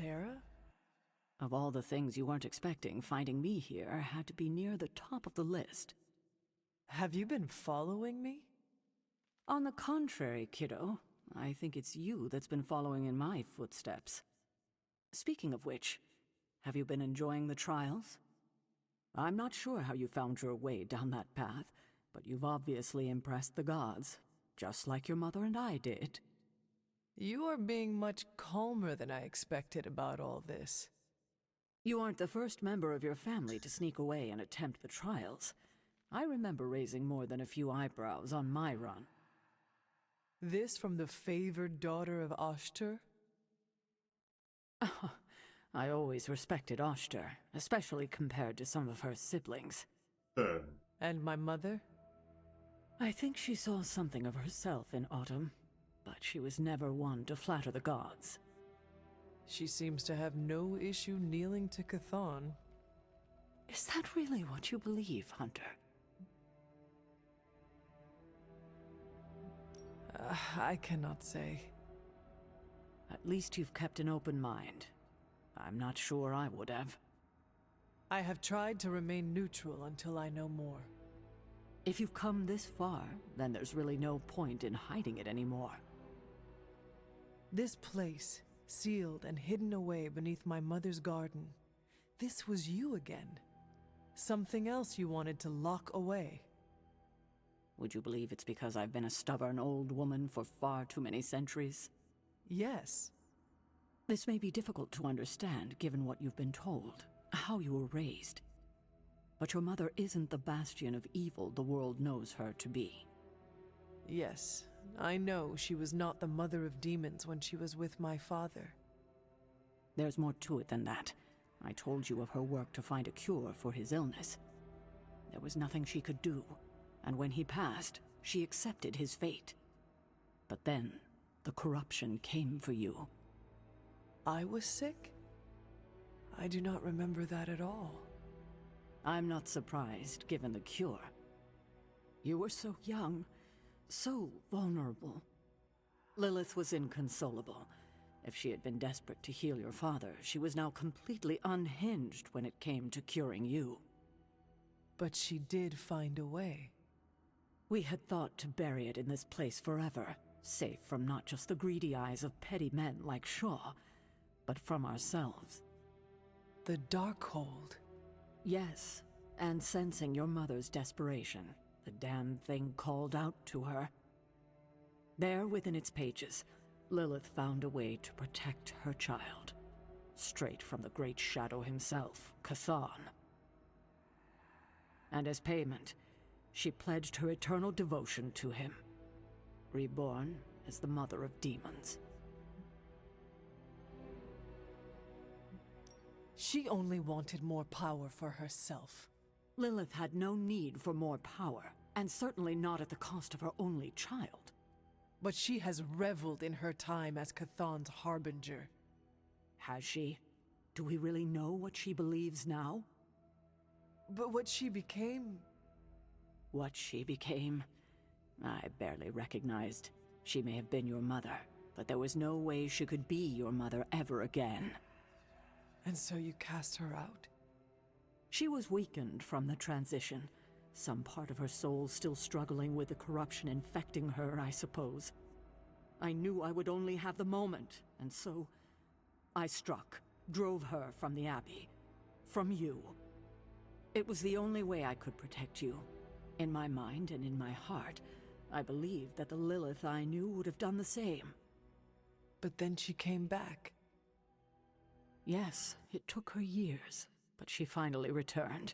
Sarah? Of all the things you weren't expecting, finding me here had to be near the top of the list. Have you been following me? On the contrary, kiddo, I think it's you that's been following in my footsteps. Speaking of which, have you been enjoying the trials? I'm not sure how you found your way down that path, but you've obviously impressed the gods, just like your mother and I did. You are being much calmer than I expected about all this. You aren't the first member of your family to sneak away and attempt the trials. I remember raising more than a few eyebrows on my run. This from the favored daughter of Ashtar? I always respected Ashtar, especially compared to some of her siblings. And my mother? I think she saw something of herself in Autumn, but she was never one to flatter the gods. She seems to have no issue kneeling to Chthon. Is that really what you believe, Hunter? I cannot say. At least you've kept an open mind. I'm not sure I would have. I have tried to remain neutral until I know more. If you've come this far, then there's really no point in hiding it anymore. This place, sealed and hidden away beneath my mother's garden, this was you again. Something else you wanted to lock away. Would you believe it's because I've been a stubborn old woman for far too many centuries? Yes. This may be difficult to understand given what you've been told, how you were raised. But your mother isn't the bastion of evil the world knows her to be. Yes, I know she was not the mother of demons when she was with my father. There's more to it than that. I told you of her work to find a cure for his illness. There was nothing she could do, and when he passed, she accepted his fate. But then, the corruption came for you. I was sick? I do not remember that at all. I'm not surprised, given the cure. You were so young, so vulnerable. Lilith was inconsolable. If she had been desperate to heal your father, she was now completely unhinged when it came to curing you. But she did find a way. We had thought to bury it in this place forever, safe from not just the greedy eyes of petty men like Shaw, but from ourselves. The Darkhold. Yes, and sensing your mother's desperation, the damn thing called out to her. There within its pages, Lilith found a way to protect her child, straight from the Great Shadow himself, Chthon. And as payment, she pledged her eternal devotion to him, reborn as the mother of demons. She only wanted more power for herself. Lilith had no need for more power, and certainly not at the cost of her only child. But she has reveled in her time as Chthon's harbinger. Has she? Do we really know what she believes now? But what she became... What she became? I barely recognized. She may have been your mother, but there was no way she could be your mother ever again. And so you cast her out? She was weakened from the transition. Some part of her soul still struggling with the corruption infecting her, I suppose. I knew I would only have the moment, and so I struck, drove her from the Abbey. From you. It was the only way I could protect you. In my mind and in my heart, I believed that the Lilith I knew would have done the same. But then she came back. Yes, it took her years, but she finally returned.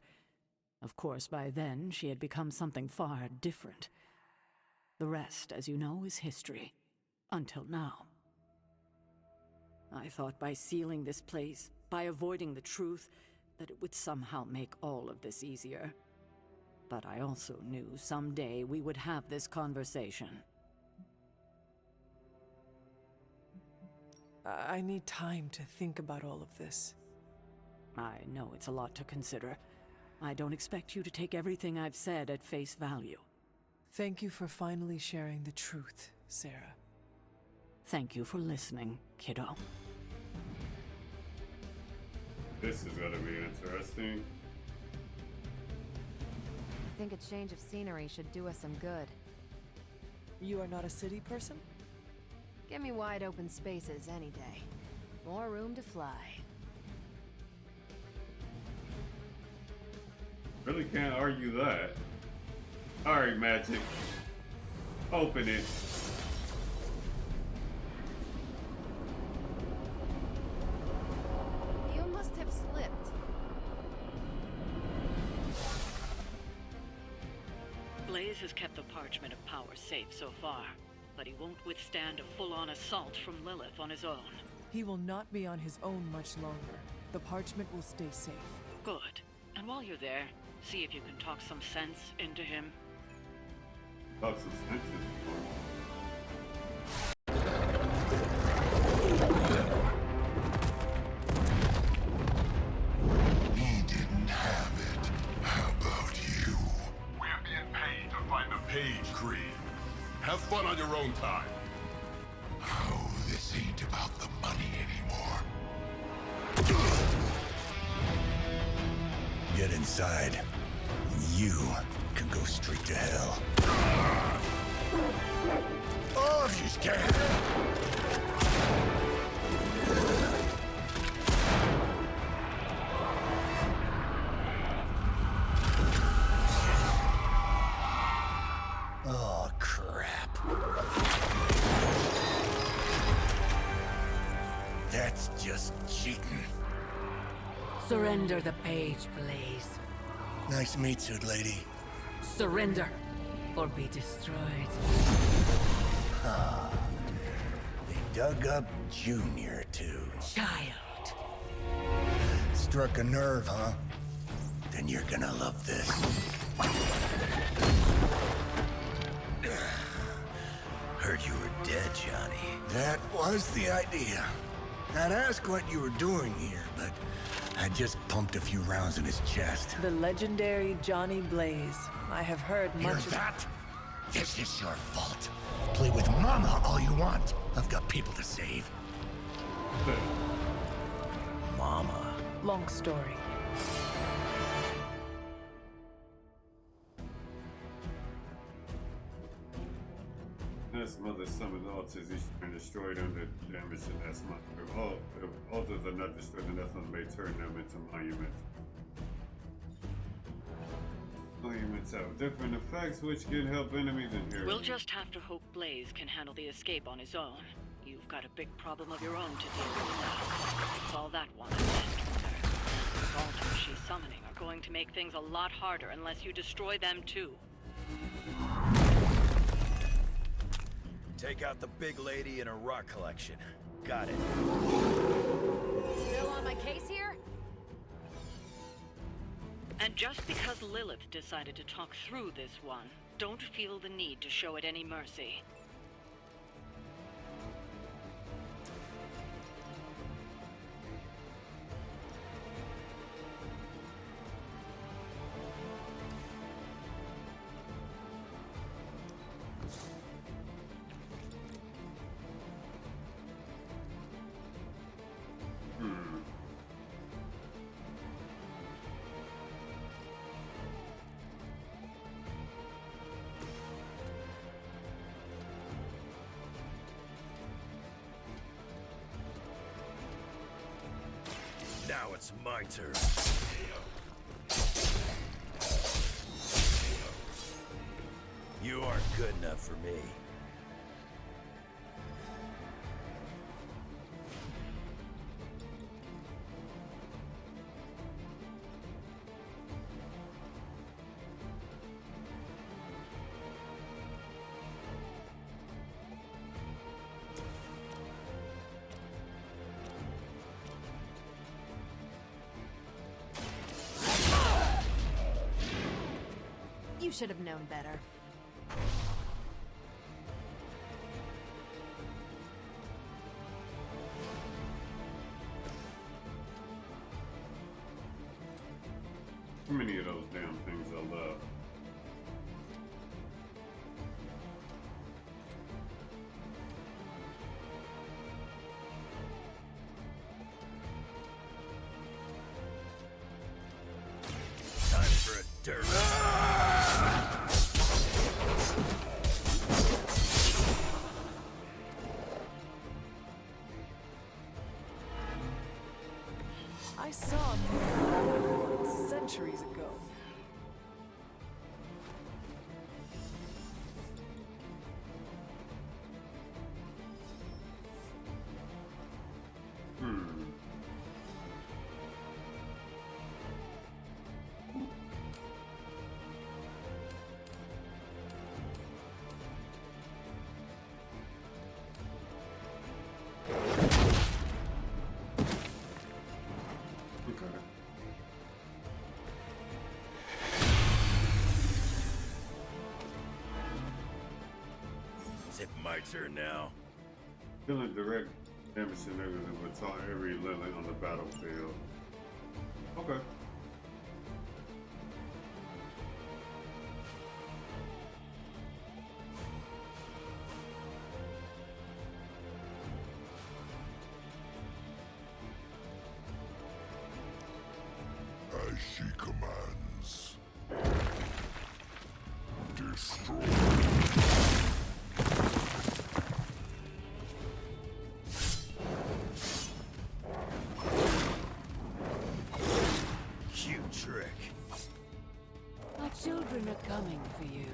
Of course, by then, she had become something far different. The rest, as you know, is history. Until now. I thought by sealing this place, by avoiding the truth, that it would somehow make all of this easier. But I also knew someday we would have this conversation. I need time to think about all of this. I know it's a lot to consider. I don't expect you to take everything I've said at face value. Thank you for finally sharing the truth, Sarah. Thank you for listening, kiddo. This is gonna be interesting. I think a change of scenery should do us some good. You are not a city person? Give me wide open spaces any day. More room to fly. Really can't argue that. Alright, Magic. Open it. You must have slipped. Blaze has kept the Parchment of Power safe so far, but he won't withstand a full-on assault from Lilith on his own. He will not be on his own much longer. The parchment will stay safe. Good. And while you're there, see if you can talk some sense into him. Talk some sense into him. He didn't have it. How about you? We're being paid to find the Page Creed. Have fun on your own time. Oh, this ain't about the money anymore. Get inside. You can go straight to hell. All of you scared? Oh, crap. That's just cheating. Surrender the Page, Blaze. Nice meat suit, lady. Surrender, or be destroyed. They dug up Junior, too. Child. Struck a nerve, huh? Then you're gonna love this. Heard you were dead, Johnny. That was the idea. I'd ask what you were doing here, but I just pumped a few rounds in his chest. The legendary Johnny Blaze. I have heard Hear much of... that? This is your fault. Play with Mama all you want. I've got people to save. Mama. Long story. This mother summoned altars each turn destroyed under damage and that's not altars are not destroyed and that's not may turn them into monuments. Monuments have different effects which can help enemies in here. We'll just have to hope Blaze can handle the escape on his own. You've got a big problem of your own to deal with now. Call that one a Nestwinter. The altars she's summoning are going to make things a lot harder unless you destroy them too. Take out the big lady and her rock collection. Got it. Still on my case here? And just because Lilith decided to talk through this one, don't feel the need to show it any mercy. Now it's my turn. You aren't good enough for me. You should have known better. How many of those damn things I love? monster! I saw beautiful ones centuries ago. Is it my turn now? Dealing direct damage to negative will taunt every Lily on the battlefield. Okay. As she commands. Destroy. Cute trick. My children are coming for you.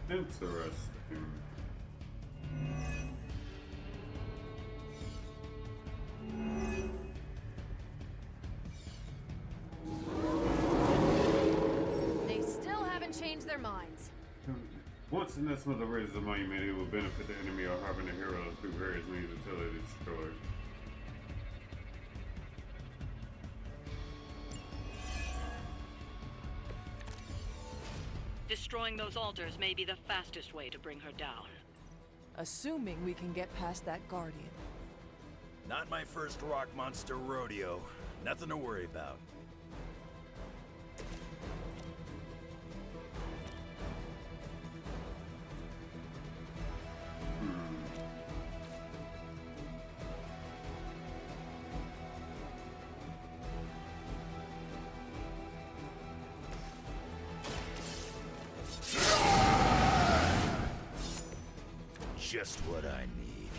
Interesting. They still haven't changed their minds. Once the nest mother raises a monument, it will benefit the enemy or harvest the hero through various means until it is destroyed. Destroying those altars may be the fastest way to bring her down. Assuming we can get past that Guardian. Not my first rock monster rodeo. Nothing to worry about. Just what I need.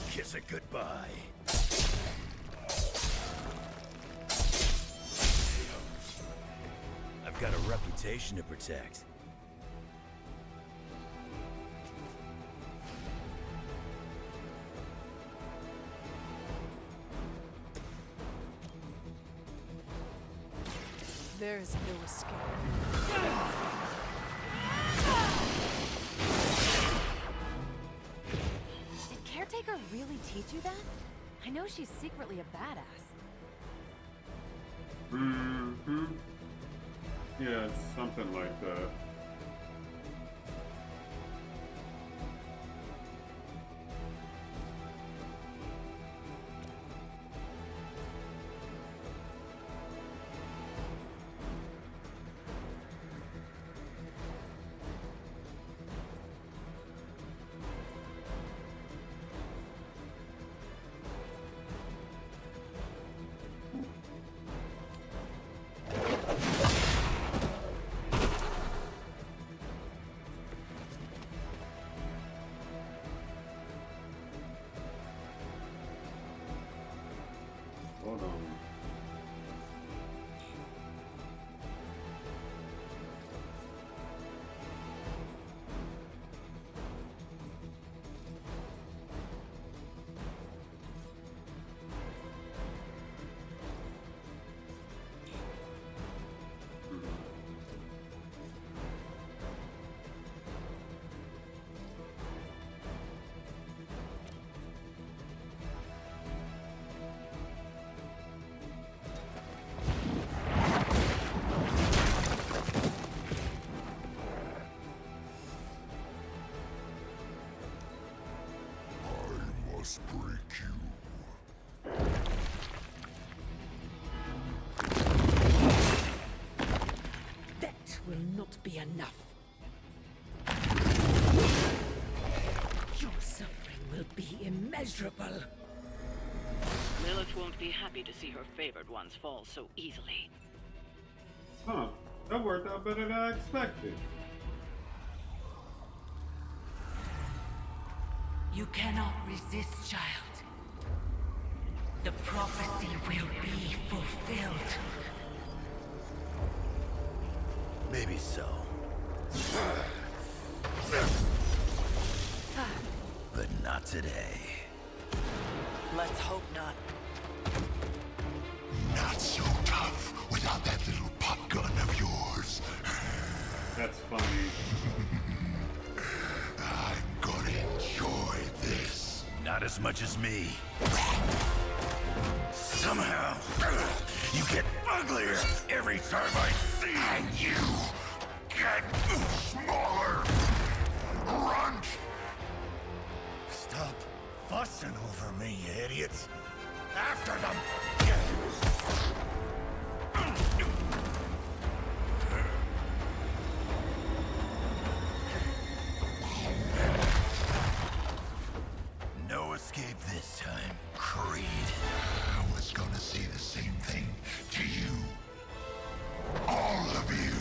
Kiss it goodbye. I've got a reputation to protect. There is no escape. Did Caretaker really teach you that? I know she's secretly a badass. Mm-hmm. Yeah, something like that. enough. Your suffering will be immeasurable. Lilith won't be happy to see her favored ones fall so easily. Huh. That worked out better than I expected. You cannot resist, child. The prophecy will be fulfilled. Maybe so. But not today. Let's hope not. Not so tough without that little pop gun of yours. That's funny. I'm gonna enjoy this. Not as much as me. Somehow, you get uglier every time I see you. And you get smaller. Runt! Stop fussing over me, you idiots. After them! No escape this time, Creed. I was gonna say the same thing to you. All of you.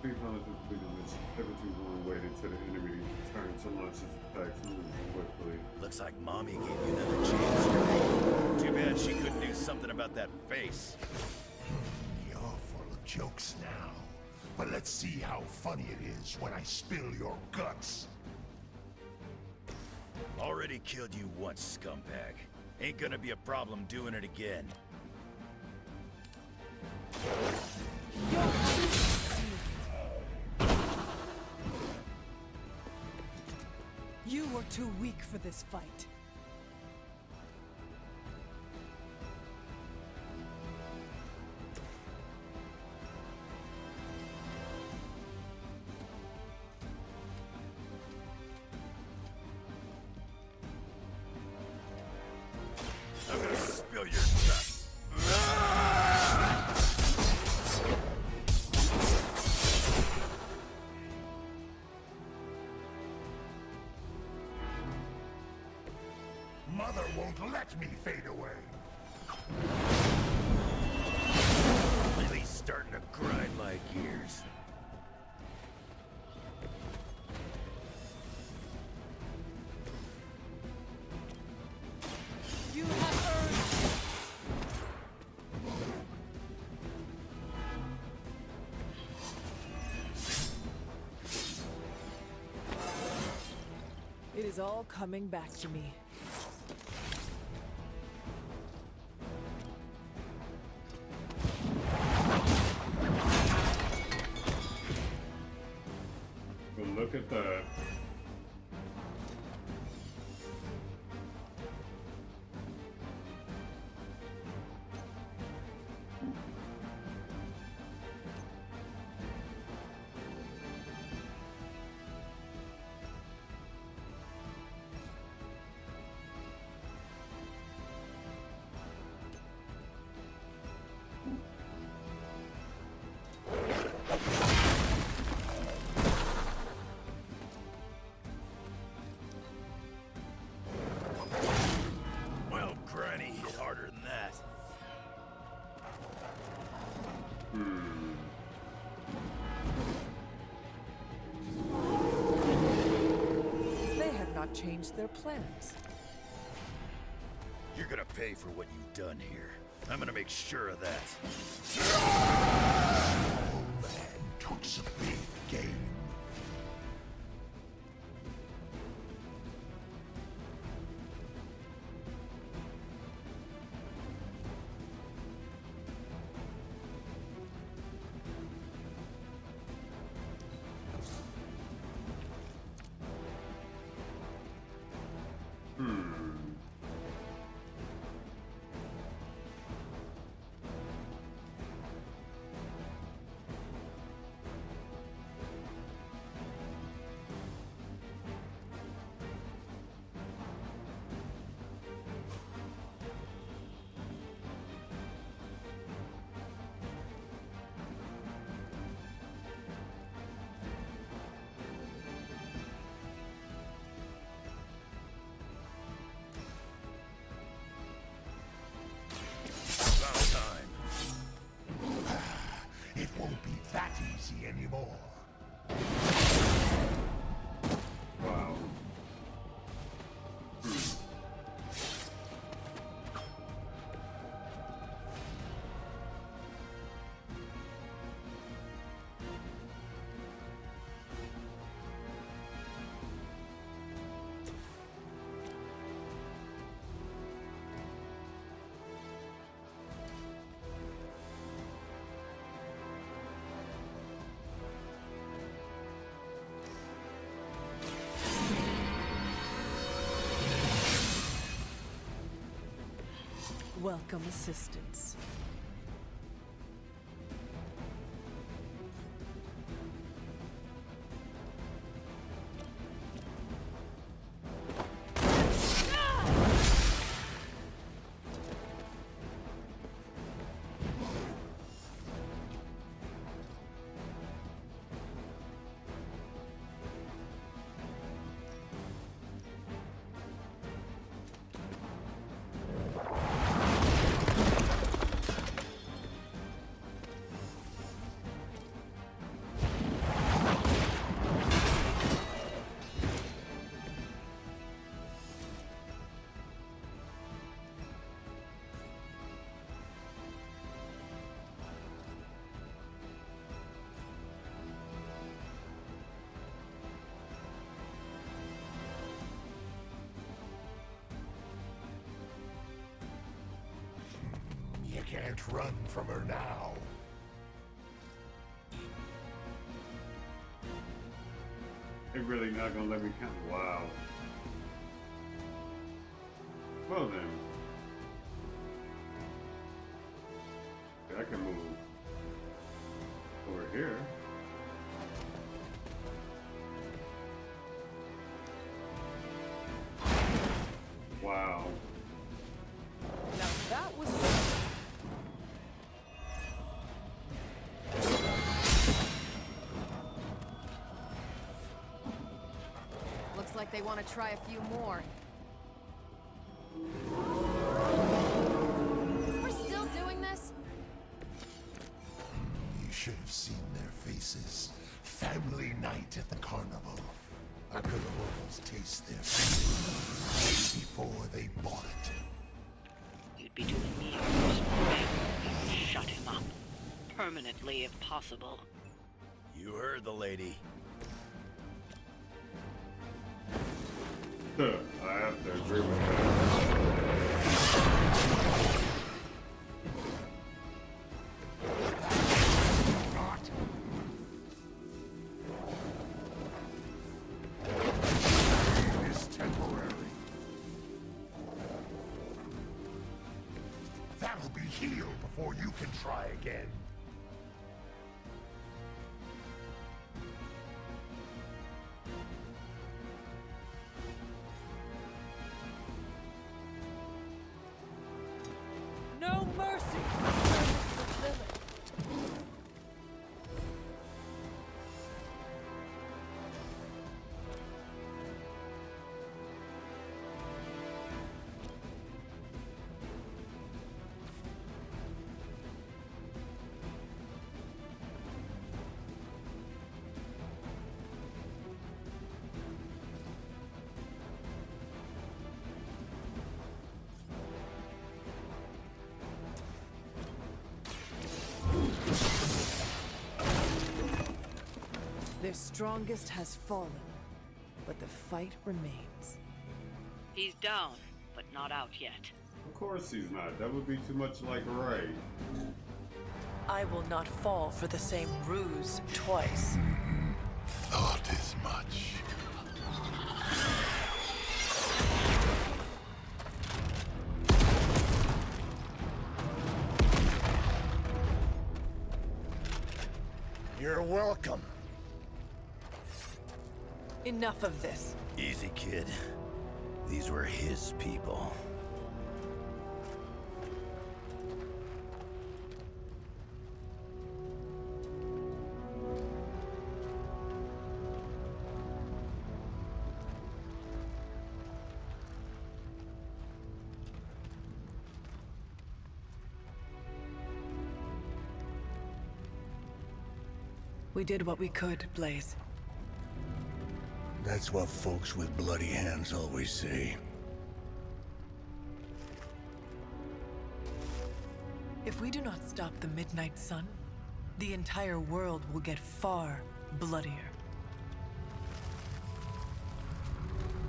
Three times with pretty much everyone waited till the enemy turned to launch his attacks moving quickly. Looks like Mommy gave you another chance. Too bad she couldn't do something about that face. You're full of jokes now. But let's see how funny it is when I spill your guts. Already killed you once, scumbag. Ain't gonna be a problem doing it again. You were too weak for this fight. I'm gonna spill your guts. Mother won't let me fade away. Really starting to grind my gears. You have earned. It is all coming back to me. But look at that. Well, Granny hit harder than that. They have not changed their plans. You're gonna pay for what you've done here. I'm gonna make sure of that. Man talks a big game. Welcome assistance. You can't run from her now. They're really not gonna let me count. Wow. Well then. I can move over here. Wow. Now that was... Looks like they want to try a few more. We're still doing this? You should have seen their faces. Family night at the carnival. I could have almost tasted their food before they bought it. You'd be doing me a favor. Shut him up. Permanently, if possible. You heard the lady. I have to agree with that. It's temporary. That'll be healed before you can try again. No mercy! Servants of Lilith. Their strongest has fallen, but the fight remains. He's down, but not out yet. Of course he's not. That would be too much like Ray. I will not fall for the same ruse twice. Thought as much. You're welcome. Enough of this. Easy, kid. These were his people. We did what we could, Blaze. That's what folks with bloody hands always say. If we do not stop the Midnight Sun, the entire world will get far bloodier.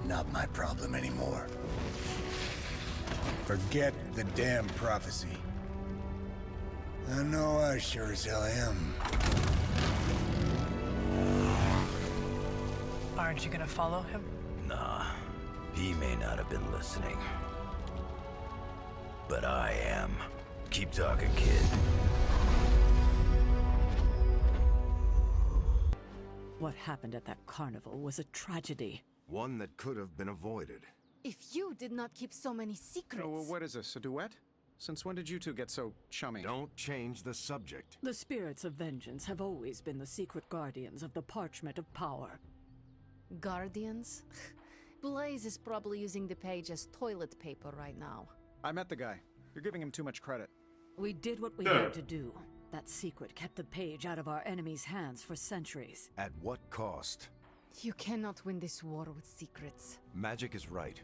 Not my problem anymore. Forget the damn prophecy. I know I sure as hell am. Aren't you gonna follow him? Nah, he may not have been listening. but I am. Keep talking, kid. What happened at that carnival was a tragedy. One that could have been avoided. If you did not keep so many secrets... Oh, well, what is this, a duet? Since when did you two get so chummy? Don't change the subject. The spirits of vengeance have always been the secret guardians of the parchment of power. Guardians? Blaze is probably using the page as toilet paper right now. I met the guy. You're giving him too much credit. We did what we had to do. That secret kept the page out of our enemies' hands for centuries. At what cost? You cannot win this war with secrets. Magic is right.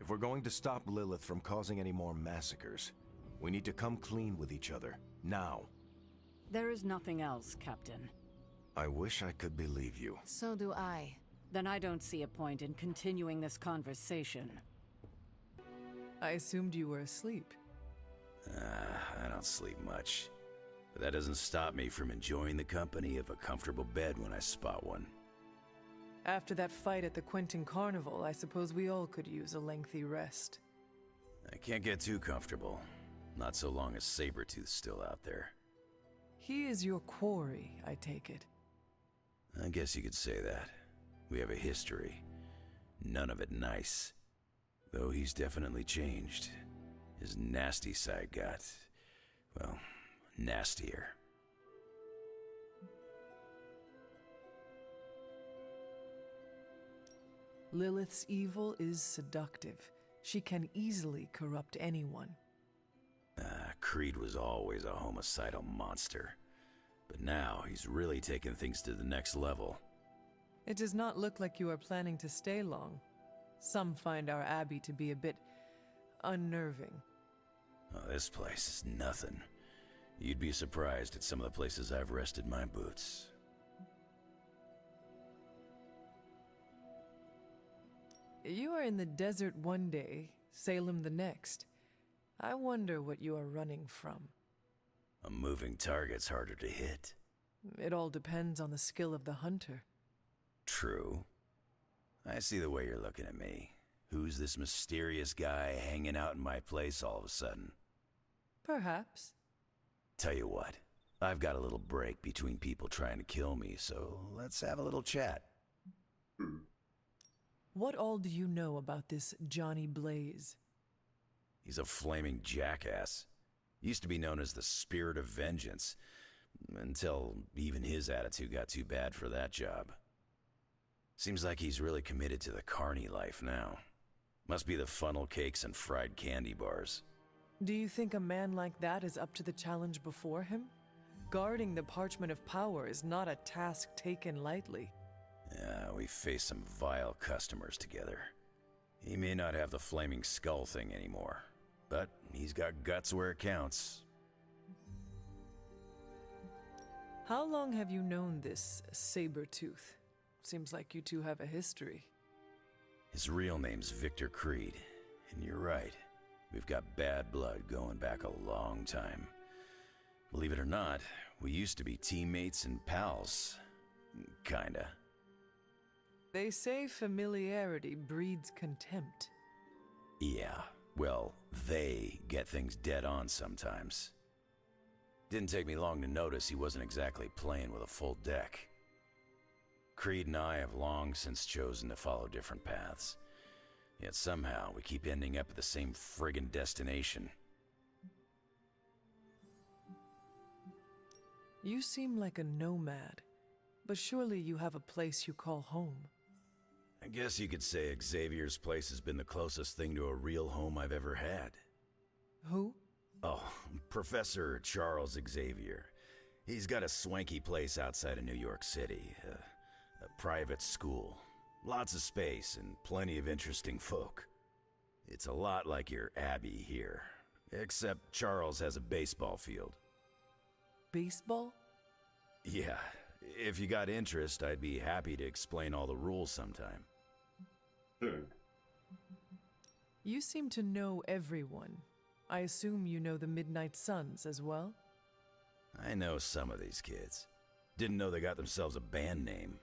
If we're going to stop Lilith from causing any more massacres, we need to come clean with each other, now. There is nothing else, Captain. I wish I could believe you. So do I. Then I don't see a point in continuing this conversation. I assumed you were asleep. I don't sleep much. But that doesn't stop me from enjoying the company of a comfortable bed when I spot one. After that fight at the Quentin Carnival, I suppose we all could use a lengthy rest. I can't get too comfortable. Not so long as Sabretooth's still out there. He is your quarry, I take it. I guess you could say that. We have a history. None of it nice. Though he's definitely changed. His nasty side got, well, nastier. Lilith's evil is seductive. She can easily corrupt anyone. Creed was always a homicidal monster. But now he's really taken things to the next level. It does not look like you are planning to stay long. Some find our abbey to be a bit unnerving. Oh, this place is nothing. You'd be surprised at some of the places I've rested my boots. You are in the desert one day, Salem the next. I wonder what you are running from. A moving target's harder to hit. It all depends on the skill of the hunter. True. I see the way you're looking at me. Who's this mysterious guy hanging out in my place all of a sudden? Perhaps. Tell you what, I've got a little break between people trying to kill me, so let's have a little chat. What all do you know about this Johnny Blaze? He's a flaming jackass. Used to be known as the Spirit of Vengeance, until even his attitude got too bad for that job. Seems like he's really committed to the carny life now. Must be the funnel cakes and fried candy bars. Do you think a man like that is up to the challenge before him? Guarding the parchment of power is not a task taken lightly. Yeah, we faced some vile customers together. He may not have the flaming skull thing anymore, but he's got guts where it counts. How long have you known this Sabretooth? Seems like you two have a history. His real name's Victor Creed, and you're right. We've got bad blood going back a long time. Believe it or not, we used to be teammates and pals. Kinda. They say familiarity breeds contempt. Yeah, well, they get things dead on sometimes. Didn't take me long to notice he wasn't exactly playing with a full deck. Creed and I have long since chosen to follow different paths. Yet somehow we keep ending up at the same friggin' destination. You seem like a nomad, but surely you have a place you call home. I guess you could say Xavier's place has been the closest thing to a real home I've ever had. Who? Oh, Professor Charles Xavier. He's got a swanky place outside of New York City. A private school. Lots of space and plenty of interesting folk. It's a lot like your Abbey here, except Charles has a baseball field. Baseball? Yeah, if you got interest, I'd be happy to explain all the rules sometime. You seem to know everyone. I assume you know the Midnight Suns as well? I know some of these kids. Didn't know they got themselves a band name.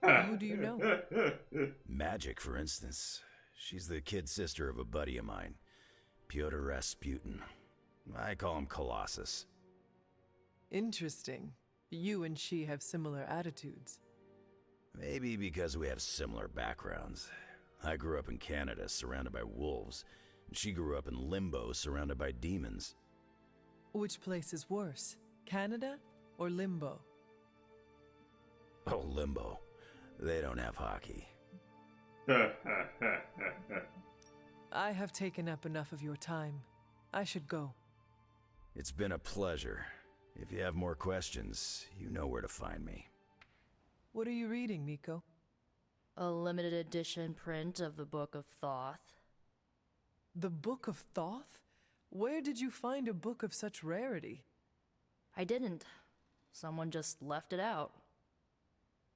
Who do you know? Magic, for instance. She's the kid sister of a buddy of mine. Pyotr Rasputin. I call him Colossus. Interesting. You and she have similar attitudes. Maybe because we have similar backgrounds. I grew up in Canada, surrounded by wolves, and she grew up in Limbo, surrounded by demons. Which place is worse, Canada or Limbo? Oh, Limbo. They don't have hockey. I have taken up enough of your time. I should go. It's been a pleasure. If you have more questions, you know where to find me. What are you reading, Nico? A limited edition print of the Book of Thoth. The Book of Thoth? Where did you find a book of such rarity? I didn't. Someone just left it out.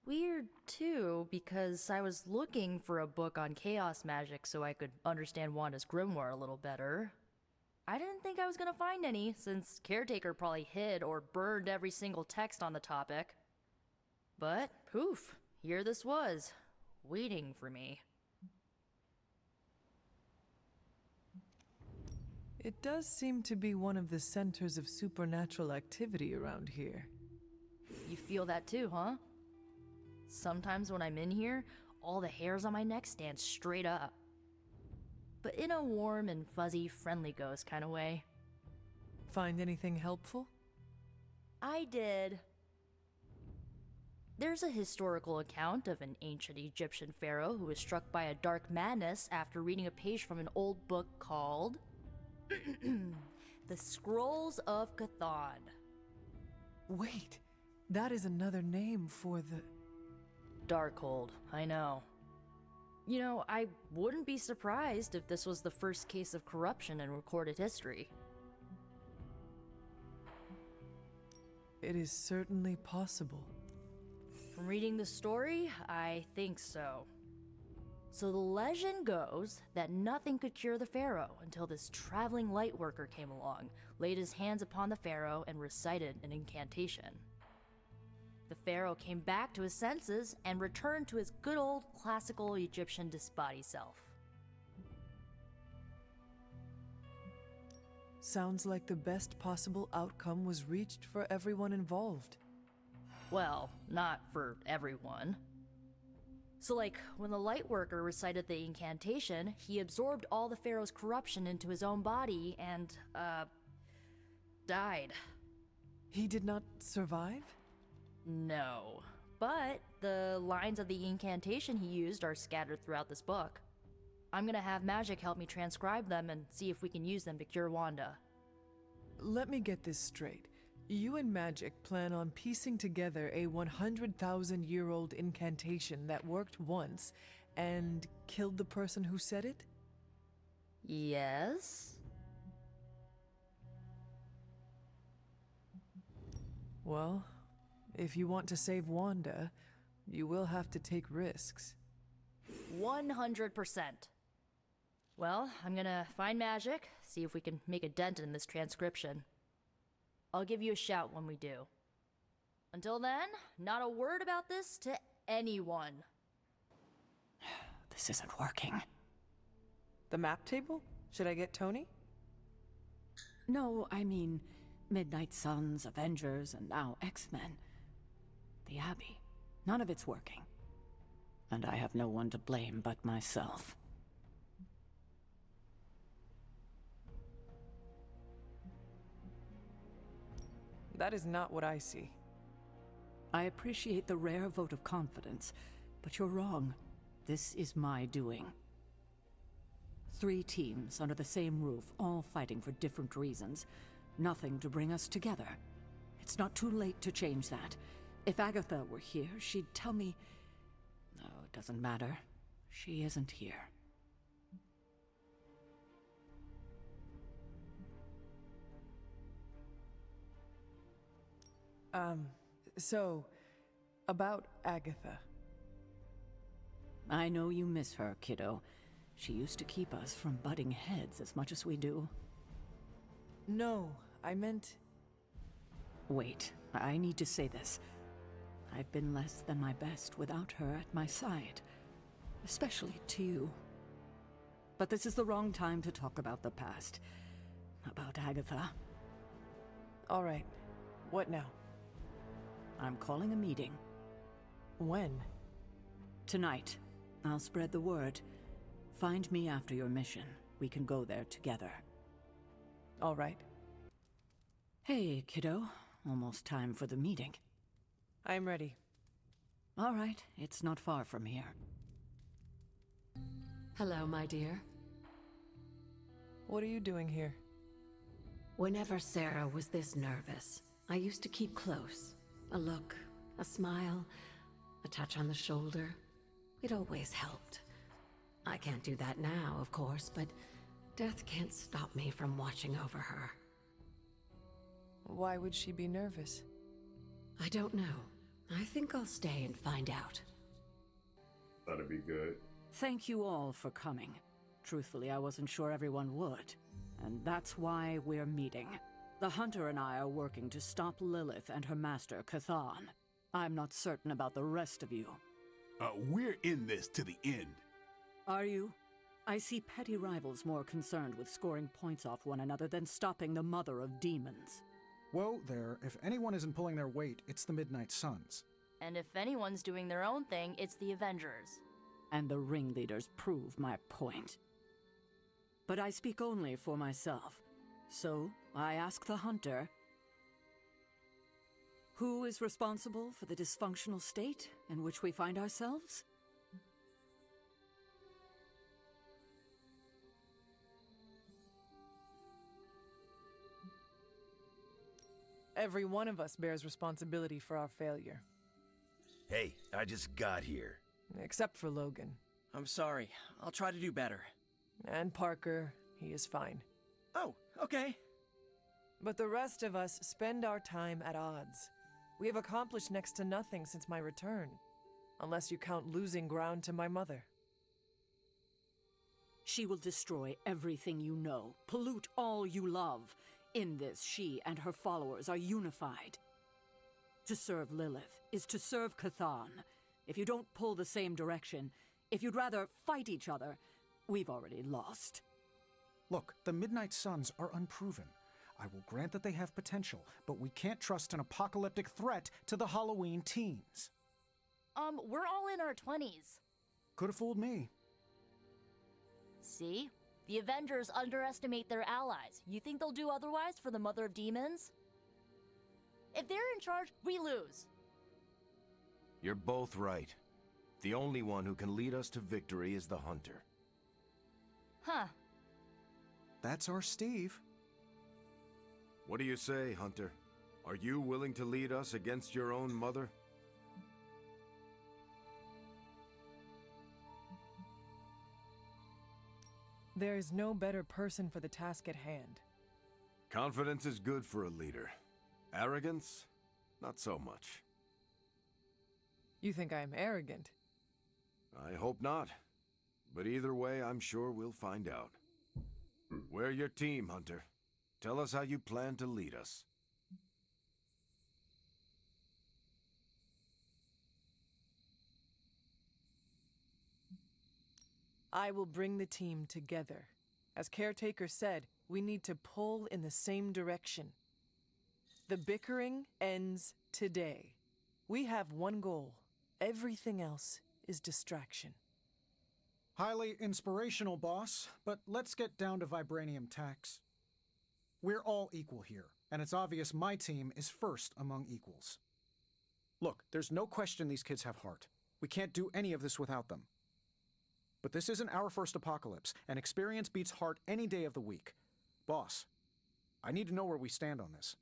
Weird, too, because I was looking for a book on chaos magic so I could understand Wanda's grimoire a little better. I didn't think I was gonna find any, since Caretaker probably hid or burned every single text on the topic. But, poof, here this was, waiting for me. It does seem to be one of the centers of supernatural activity around here. You feel that too, huh? Sometimes when I'm in here, all the hairs on my neck stand straight up. But in a warm and fuzzy, friendly ghost kind of way. Find anything helpful? I did. There's a historical account of an ancient Egyptian pharaoh who was struck by a dark madness after reading a page from an old book called The Scrolls of Cthon. Wait, that is another name for the... Darkhold, I know. You know, I wouldn't be surprised if this was the first case of corruption in recorded history. It is certainly possible. From reading the story, I think so. So the legend goes that nothing could cure the pharaoh until this traveling lightworker came along, laid his hands upon the pharaoh, and recited an incantation. The pharaoh came back to his senses and returned to his good old classical Egyptian disbody self. Sounds like the best possible outcome was reached for everyone involved. Well, not for everyone. So like, when the lightworker recited the incantation, he absorbed all the pharaoh's corruption into his own body and, died. He did not survive? No. But the lines of the incantation he used are scattered throughout this book. I'm gonna have Magic help me transcribe them and see if we can use them to cure Wanda. Let me get this straight. You and Magic plan on piecing together a 100,000-year-old incantation that worked once and killed the person who said it? Yes? Well, if you want to save Wanda, you will have to take risks. 100%. Well, I'm gonna find Magic, see if we can make a dent in this transcription. I'll give you a shout when we do. Until then, not a word about this to anyone. This isn't working. The map table? Should I get Tony? No, I mean Midnight Suns, Avengers, and now X-Men. The Abbey. None of it's working. And I have no one to blame but myself. That is not what I see. I appreciate the rare vote of confidence, but you're wrong. This is my doing. 3 teams under the same roof, all fighting for different reasons. Nothing to bring us together. It's not too late to change that. If Agatha were here, she'd tell me... No, it doesn't matter. She isn't here. So, about Agatha. I know you miss her, kiddo. She used to keep us from butting heads as much as we do. No, I meant... Wait, I need to say this. I've been less than my best without her at my side. Especially to you. But this is the wrong time to talk about the past. About Agatha. All right. What now? I'm calling a meeting. When? Tonight. I'll spread the word. Find me after your mission. We can go there together. All right. Hey, kiddo. Almost time for the meeting. I'm ready. All right. It's not far from here. Hello, my dear. What are you doing here? Whenever Sarah was this nervous, I used to keep close. A look, a smile, a touch on the shoulder. It always helped. I can't do that now, of course, but death can't stop me from watching over her. Why would she be nervous? I don't know. I think I'll stay and find out. That'd be good. Thank you all for coming. Truthfully, I wasn't sure everyone would. And that's why we're meeting. The Hunter and I are working to stop Lilith and her master, Cathan. I'm not certain about the rest of you. We're in this to the end. Are you? I see petty rivals more concerned with scoring points off one another than stopping the mother of demons. Whoa there, if anyone isn't pulling their weight, it's the Midnight Suns. And if anyone's doing their own thing, it's the Avengers. And the ringleaders prove my point. But I speak only for myself. So, I ask the Hunter, who is responsible for the dysfunctional state in which we find ourselves? Every one of us bears responsibility for our failure. Hey, I just got here. Except for Logan. I'm sorry. I'll try to do better. And Parker, he is fine. Oh, okay. But the rest of us spend our time at odds. We have accomplished next to nothing since my return. Unless you count losing ground to my mother. She will destroy everything you know, pollute all you love. In this, she and her followers are unified. To serve Lilith is to serve Cathan. If you don't pull the same direction, if you'd rather fight each other, we've already lost. Look, the Midnight Suns are unproven. I will grant that they have potential, but we can't trust an apocalyptic threat to the Halloween teens. We're all in our 20s. Could have fooled me. See? The Avengers underestimate their allies. You think they'll do otherwise for the Mother of Demons? If they're in charge, we lose. You're both right. The only one who can lead us to victory is the Hunter. Huh. That's our Steve. What do you say, Hunter? Are you willing to lead us against your own mother? There is no better person for the task at hand. Confidence is good for a leader. Arrogance? Not so much. You think I am arrogant? I hope not. But either way, I'm sure we'll find out. We're your team, Hunter. Tell us how you plan to lead us. I will bring the team together. As Caretaker said, we need to pull in the same direction. The bickering ends today. We have one goal. Everything else is distraction. Highly inspirational, boss, but let's get down to vibranium tax. We're all equal here, and it's obvious my team is first among equals. Look, there's no question these kids have heart. We can't do any of this without them. But this isn't our first apocalypse, and experience beats heart any day of the week. Boss, I need to know where we stand on this.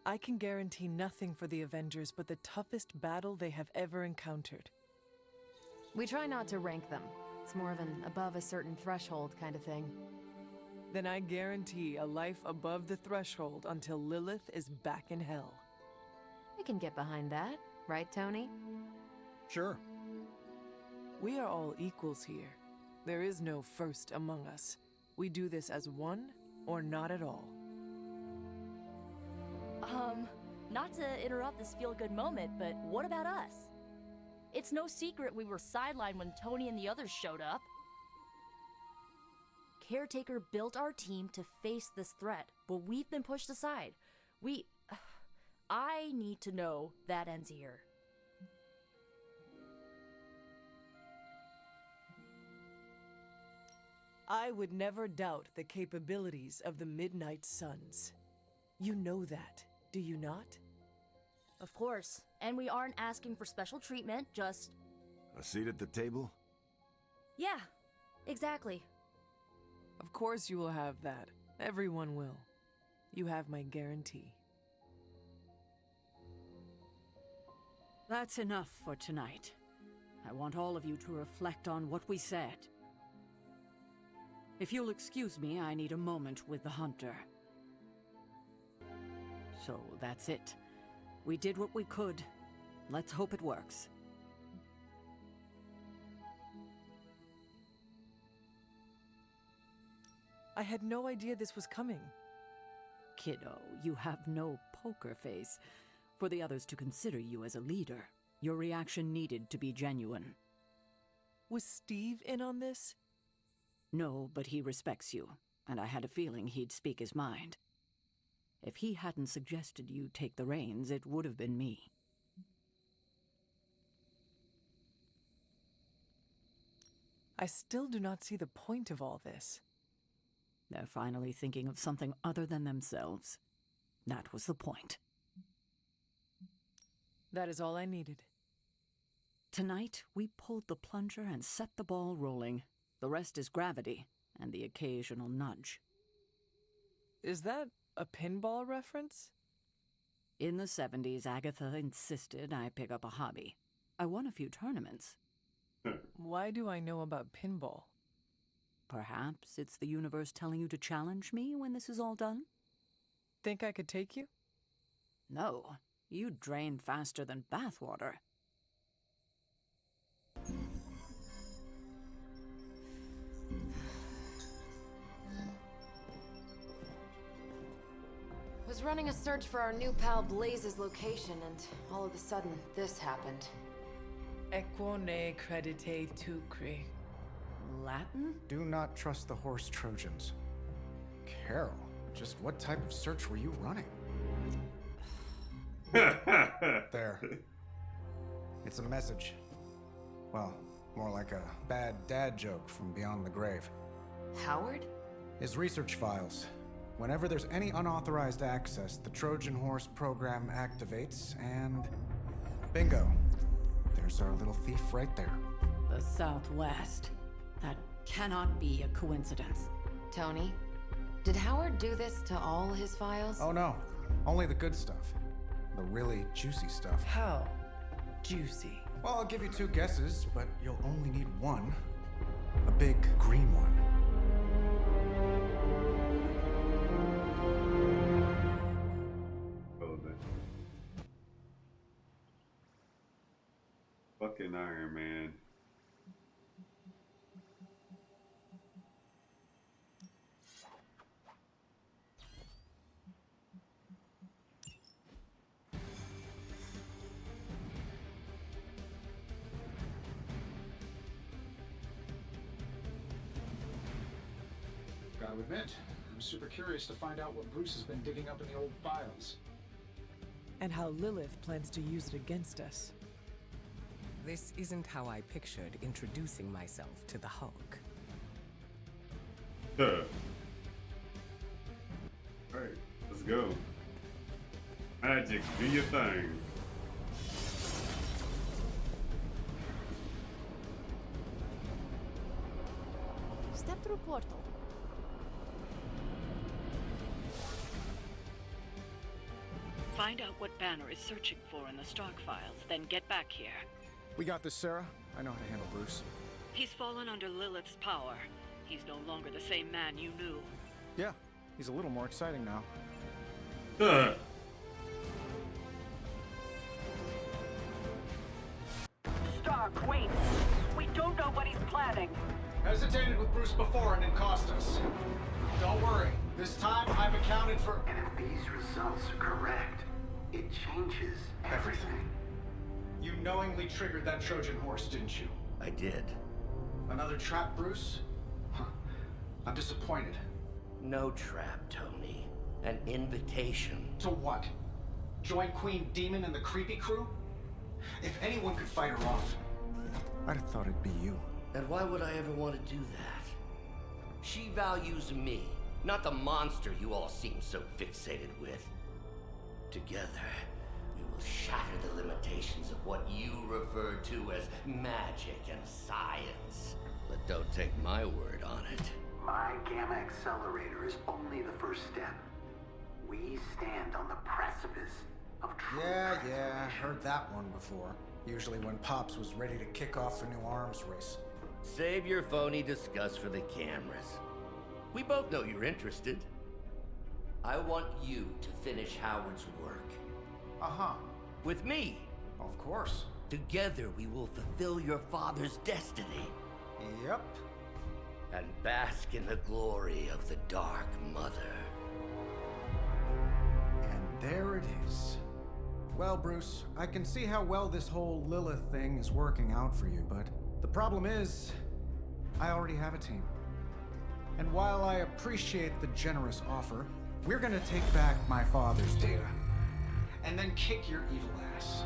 I can guarantee nothing for the Avengers but the toughest battle they have ever encountered. We try not to rank them. It's more of an above a certain threshold kind of thing. Then I guarantee a life above the threshold until Lilith is back in hell. We can get behind that, right, Tony? Sure. We are all equals here. There is no first among us. We do this as one or not at all. Not to interrupt this feel-good moment, but what about us? It's no secret we were sidelined when Tony and the others showed up. Caretaker built our team to face this threat, but we've been pushed aside. I need to know that ends here. I would never doubt the capabilities of the Midnight Suns. You know that, do you not? Of course, and we aren't asking for special treatment, just... A seat at the table? Yeah, exactly. Of course you will have that. Everyone will. You have my guarantee. That's enough for tonight. I want all of you to reflect on what we said. If you'll excuse me, I need a moment with the hunter. So that's it. We did what we could. Let's hope it works. I had no idea this was coming. Kiddo, you have no poker face. For the others to consider you as a leader, your reaction needed to be genuine. Was Steve in on this? No, but he respects you, and I had a feeling he'd speak his mind. If he hadn't suggested you take the reins, it would have been me. I still do not see the point of all this. They're finally thinking of something other than themselves. That was the point. That is all I needed. Tonight, we pulled the plunger and set the ball rolling. The rest is gravity, and the occasional nudge. Is that a pinball reference? In the 70s, Agatha insisted I pick up a hobby. I won a few tournaments. Why do I know about pinball? Perhaps it's the universe telling you to challenge me when this is all done? Think I could take you? No, you drain faster than bathwater. Was running a search for our new pal Blaze's location, and all of a sudden, this happened. Equo ne credite tucri. Latin? Do not trust the horse Trojans. Carol, just what type of search were you running? There. It's a message. Well, more like a bad dad joke from beyond the grave. Howard? His research files. Whenever there's any unauthorized access, the Trojan Horse program activates, and... bingo! There's our little thief right there. The Southwest. That cannot be a coincidence. Tony, did Howard do this to all his files? Oh no, only the good stuff. The really juicy stuff. How juicy? Well, I'll give you two guesses, but you'll only need one. A big green one. Fucking Iron Man. Gotta admit, I'm super curious to find out what Bruce has been digging up in the old files. And how Lilith plans to use it against us. This isn't how I pictured introducing myself to the Hulk. Alright, let's go. Magic, do your thing. Step through portal. Find out what Banner is searching for in the Stark files, then get back here. We got this, Sarah. I know how to handle Bruce. He's fallen under Lilith's power. He's no longer the same man you knew. Yeah, he's a little more exciting now. Stark, wait! We don't know what he's planning. Hesitated with Bruce before and it cost us. Don't worry. This time I've accounted for... And if these results are correct, changes everything. You knowingly triggered that Trojan horse, didn't you? I did. Another trap, Bruce? Huh. I'm disappointed. No trap, Tony. An invitation. To what? Join Queen Demon and the creepy crew? If anyone could fight her off, I'd have thought it'd be you. And why would I ever want to do that? She values me, not the monster you all seem so fixated with. Together, we will shatter the limitations of what you refer to as magic and science. But don't take my word on it. My Gamma Accelerator is only the first step. We stand on the precipice of true Yeah, heard that one before. Usually when Pops was ready to kick off a new arms race. Save your phony disgust for the cameras. We both know you're interested. I want you to finish Howard's work. Uh-huh. With me. Of course. Together we will fulfill your father's destiny. Yep. And bask in the glory of the Dark Mother. And there it is. Well, Bruce, I can see how well this whole Lilith thing is working out for you, but the problem is, I already have a team. And while I appreciate the generous offer, we're gonna take back my father's data. And then kick your evil ass.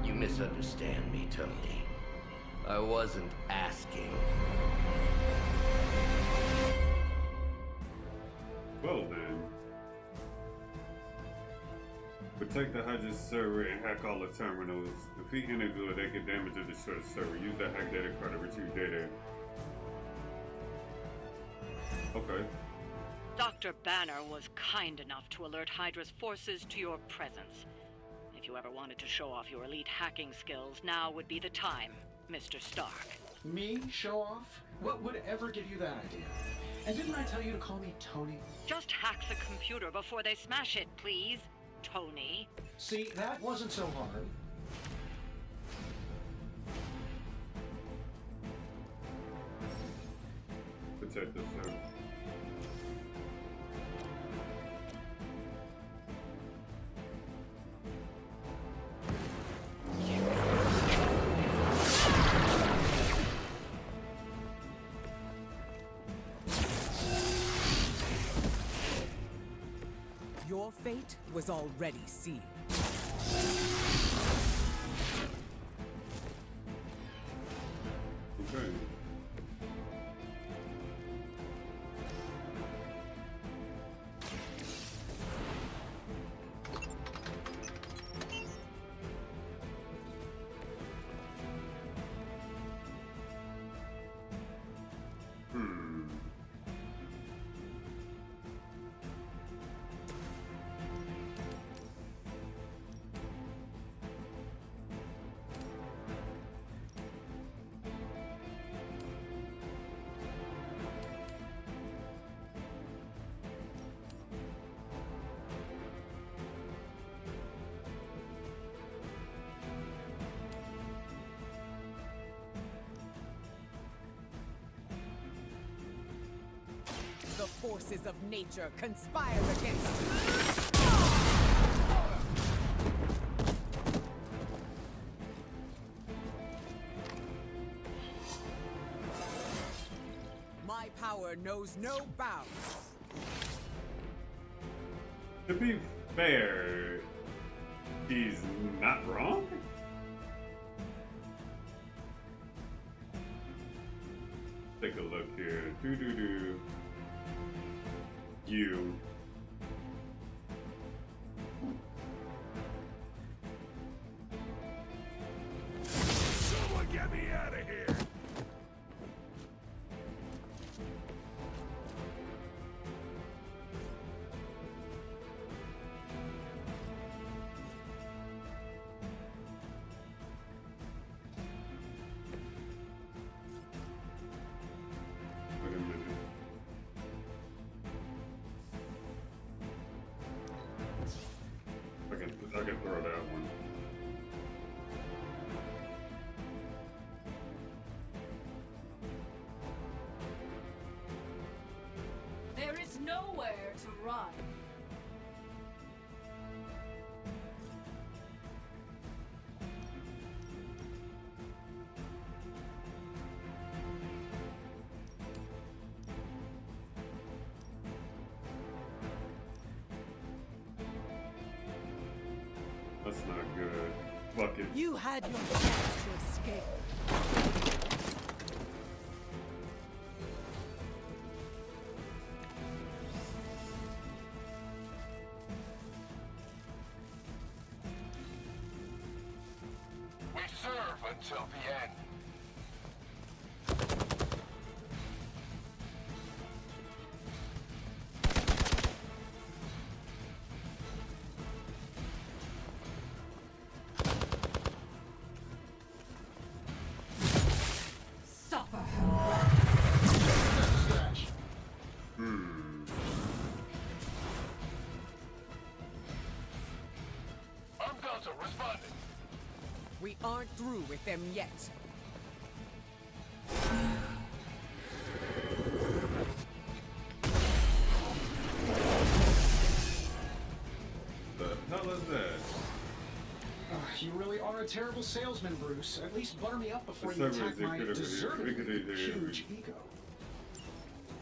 You misunderstand me, Tony. I wasn't asking. Well then. Protect the Hydra server and hack all the terminals. Defeat Indigo, they can damage or destroy the server. Use the hack data card to retrieve data. Okay. Dr. Banner was kind enough to alert Hydra's forces to your presence. If you ever wanted to show off your elite hacking skills, now would be the time, Mr. Stark. Me? Show off? What would ever give you that idea? And didn't I tell you to call me Tony? Just hack the computer before they smash it, please, Tony. See, that wasn't so hard. Protect the server. Your fate was already sealed. Okay. The forces of nature conspire against you. My power knows no bounds. To be fair, he's not wrong. Take a look here. You. Someone get me out of here! Wait a minute. I can throw that one. There is nowhere to run. That's not good. Fuck it. You had your chance to escape. We serve until the end. Suffer. I'm Delta, responding. We aren't through with them yet. The hell is that? You really are a terrible salesman, Bruce. At least butter me up before The you server attack is my incredible. deservedly huge ego.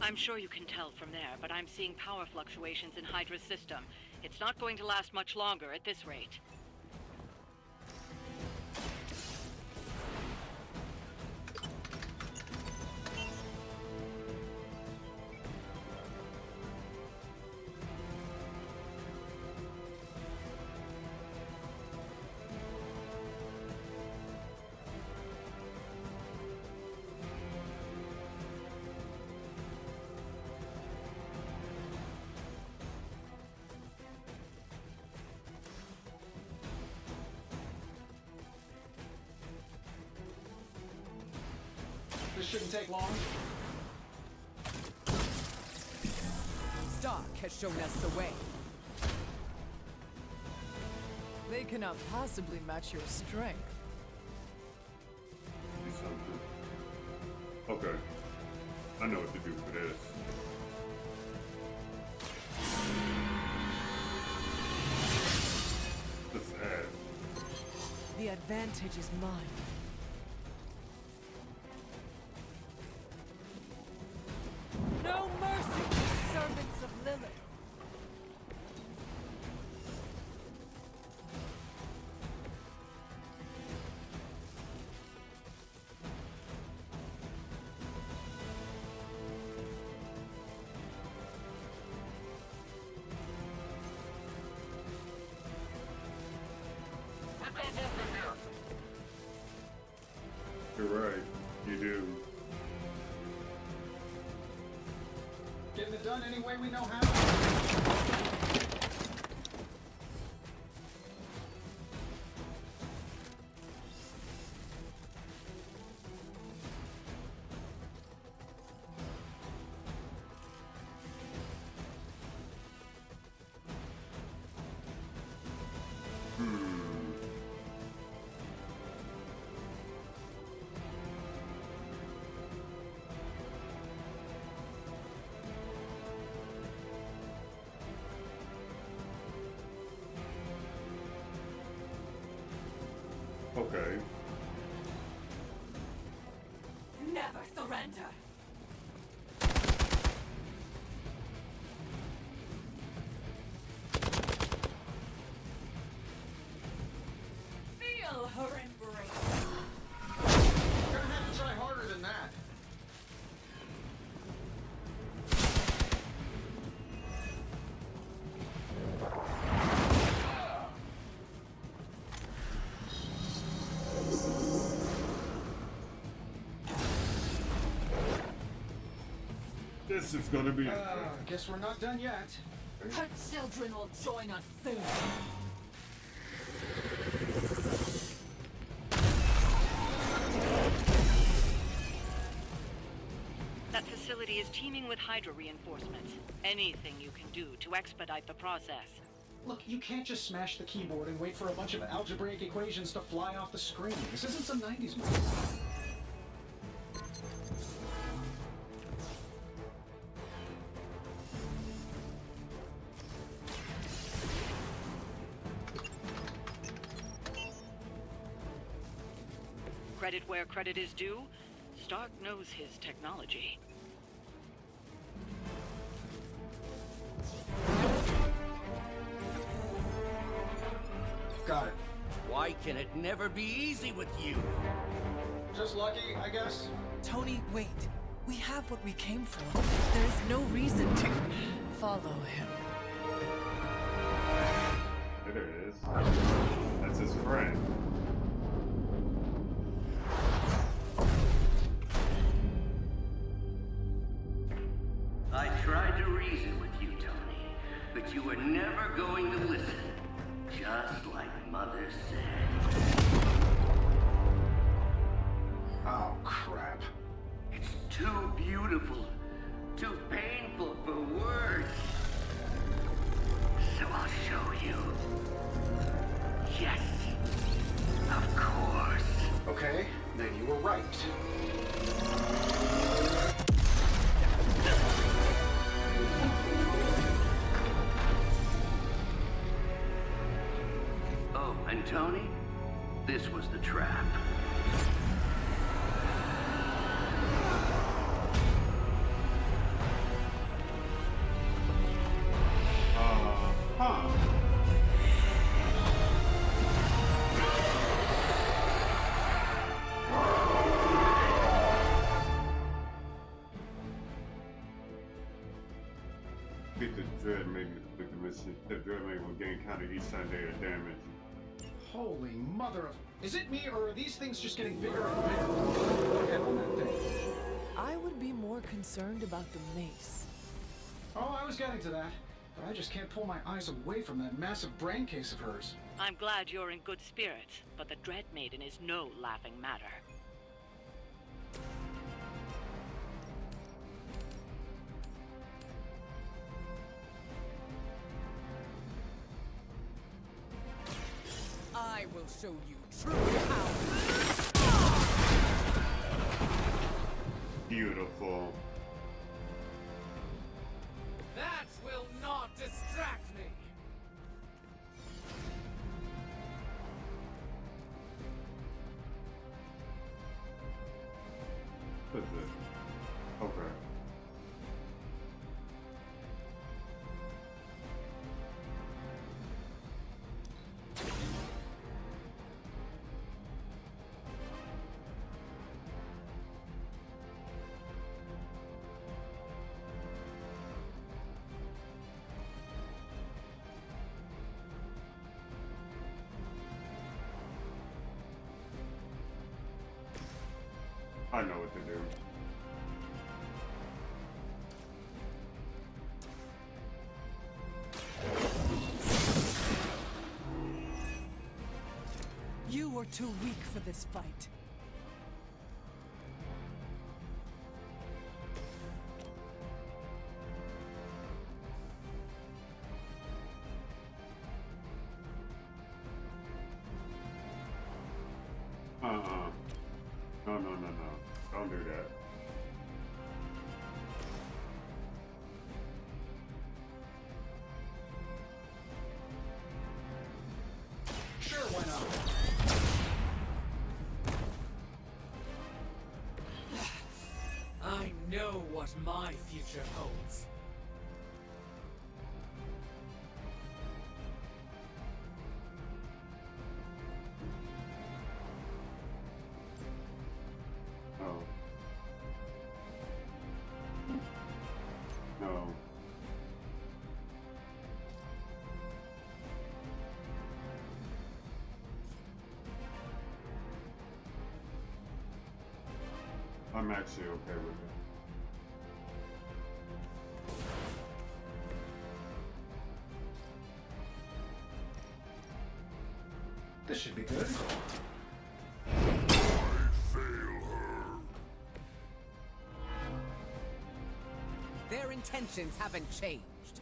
I'm sure you can tell from there, but I'm seeing power fluctuations in Hydra's system. It's not going to last much longer at this rate. This shouldn't take long. Stark has shown us the way. They cannot possibly match your strength. Do something. Okay. I know what to do for this. Let's add. The advantage is mine. No mercy to the servants of Lilith. You're right. You do. Getting it done any way we know how. Okay. Never surrender. Feel her embrace. You're gonna have to try harder than that. This is gonna be. Guess we're not done yet. Her children will join us soon. That facility is teeming with Hydra reinforcements. Anything you can do to expedite the process. Look, you can't just smash the keyboard and wait for a bunch of algebraic equations to fly off the screen. This isn't some 90s movie. Credit where credit is due, Stark knows his technology. Got it. Why can it never be easy with you? Just lucky, I guess. Tony, wait. We have what we came for. There's no reason to follow him. There it is. That's his friend. I tried to reason with you, Tony, but you were never going to listen. Just like Mother said. Oh, crap. It's too beautiful, too painful for words. So I'll show you. Yes, of course. Okay, then you were right. Oh, and Tony, this was the trap. Beat the Dread Maiden with the mission. The Dread Maiden will gain counter each time they are damaged. Holy mother of... Is it me, or are these things just getting bigger and bigger? Go ahead on that thing. I would be more concerned about the mace. Oh, I was getting to that. But I just can't pull my eyes away from that massive brain case of hers. I'm glad you're in good spirits, but the Dread Maiden is no laughing matter. I will show you true power. Beautiful. That will not distract me. What's this? Okay. I know what to do. You were too weak for this fight. No. Don't do that. Sure, why not? I know what my future holds. No. No. I'm actually okay with it. This should be good. Their intentions haven't changed.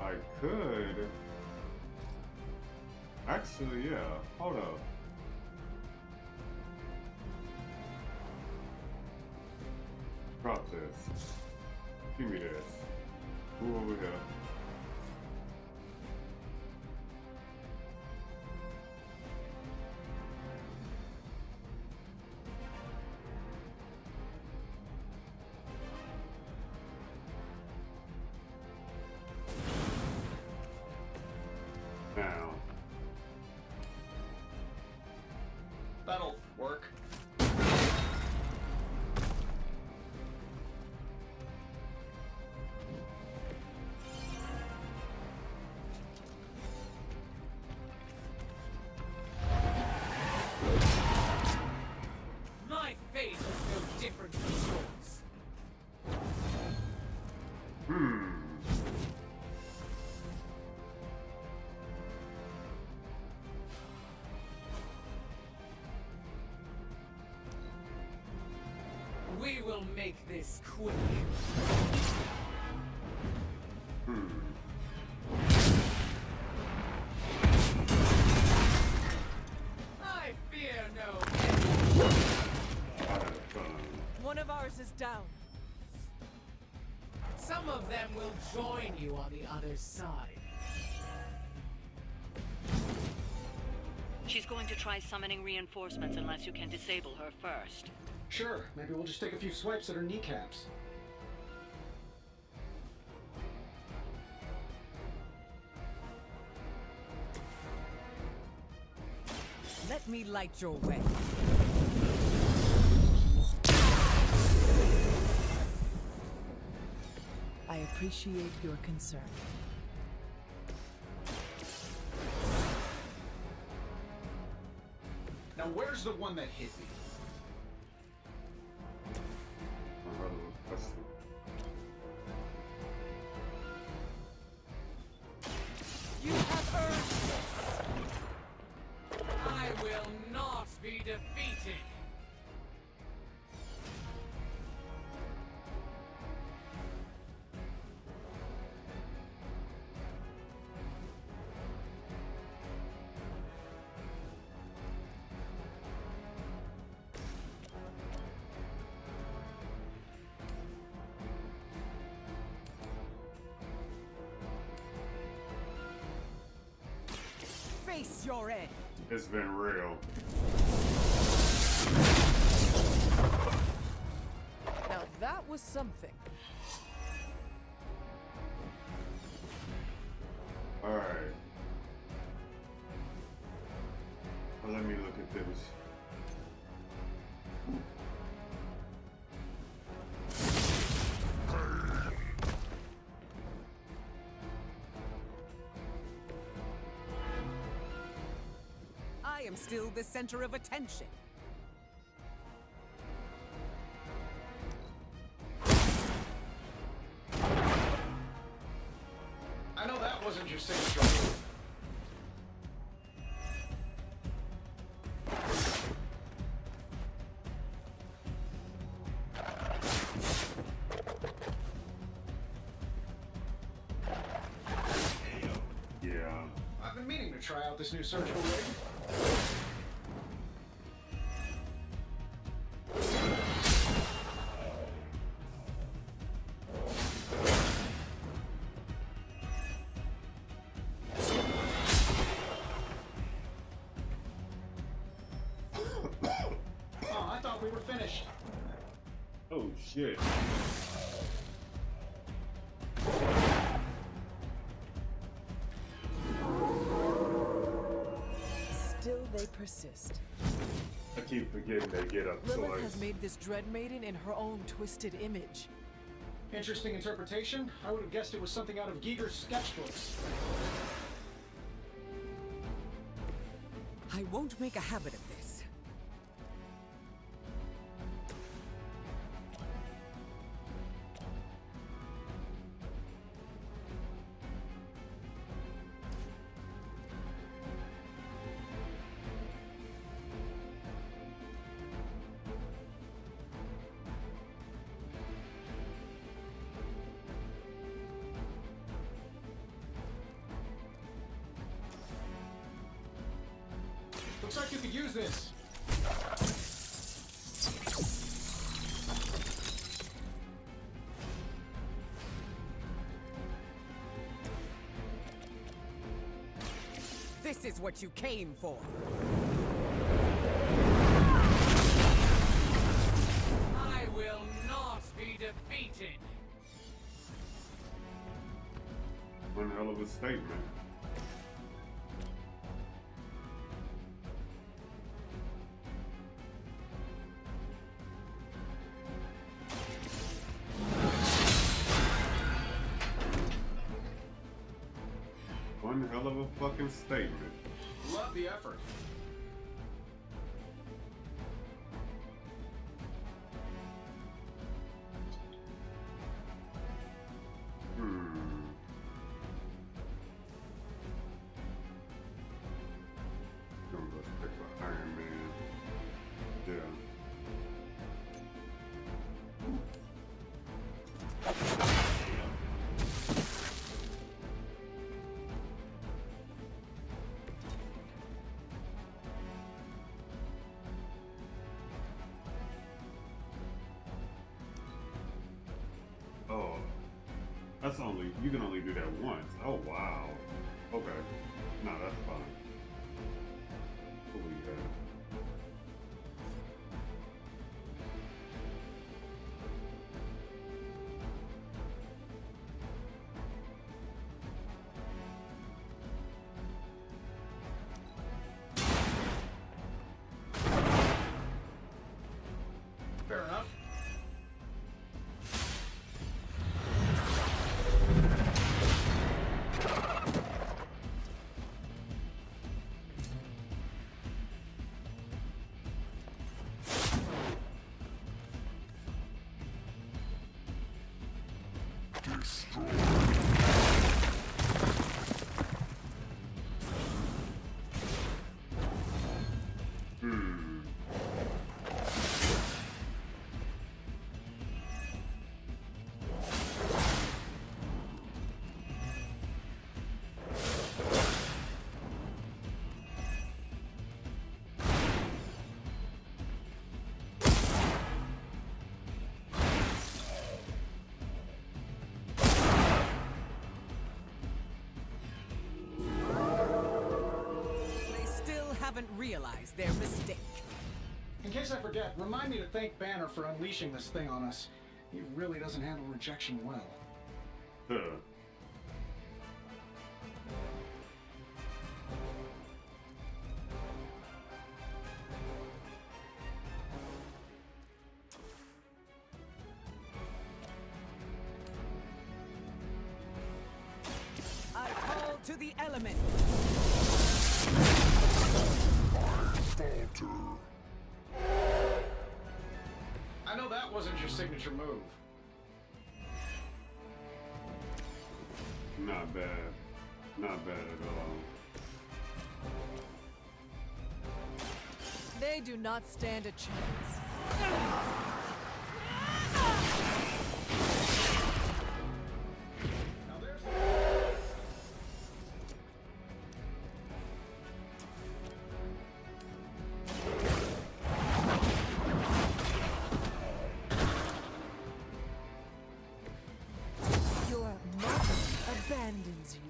I could. Actually, yeah. Hold up. Drop this. Give me this. Who over here? Now. That'll work. My fate is no different from yours. We will make this quick. I fear no. One of ours is down. Some of them will join you on the other side. She's going to try summoning reinforcements unless you can disable her first. Sure, maybe we'll just take a few swipes at her kneecaps. Let me light your way. I appreciate your concern. Now where's the one that hit me? You have earned this. I will not be defeated. Face your end. It's been real. Now that was something. Alright. Well, let me look at this. I am still the center of attention. I know that wasn't your signature move. Yeah. I've been meaning to try out this new surgical rig. Oh, I thought we were finished. Oh shit. Still they persist. I keep forgetting they get up so Lilith like. has made this Dread Maiden in her own twisted image. Interesting interpretation. I would have guessed it was something out of Giger's sketchbooks. I won't make a habit of this. Looks like you could use this. This is what you came for. I will not be defeated. One hell of a statement. One hell of a fucking statement. Love the effort. Gonna go stick with Iron Man. Yeah. Oh, that's only, you can only do that once. Oh, wow. Okay. No, that's fine. What do we have? Fair enough. Haven't realized their mistake. In case I forget, remind me to thank Banner for unleashing this thing on us. He really doesn't handle rejection well. I call to the element. I know that wasn't your signature move. Not bad. Not bad at all. They do not stand a chance. Your mother abandons you.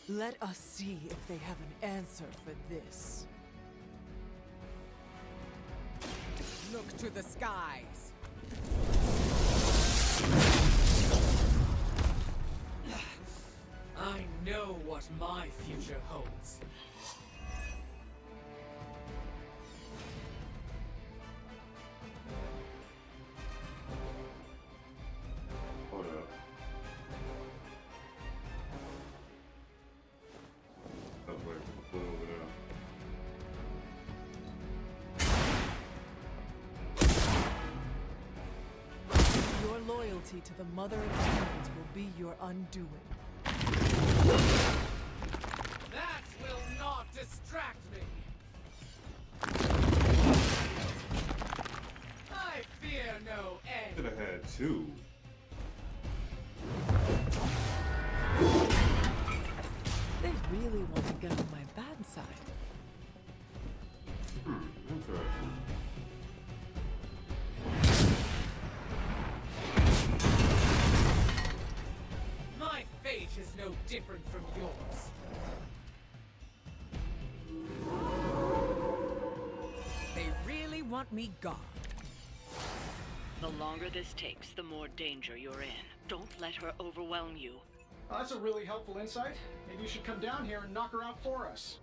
Let us see if they have an answer for this. Look to the skies. I know what my future holds. Hold up. That's like a little over there. Your loyalty to the Mother of Demons will be your undoing. That will not distract me. I feel fear no end. Should have had two. They really want to get on my bad side. Interesting. My fate is no different from yours. They really want me gone. The longer this takes, the more danger you're in. Don't let her overwhelm you. Oh, that's a really helpful insight. Maybe you should come down here and knock her out for us.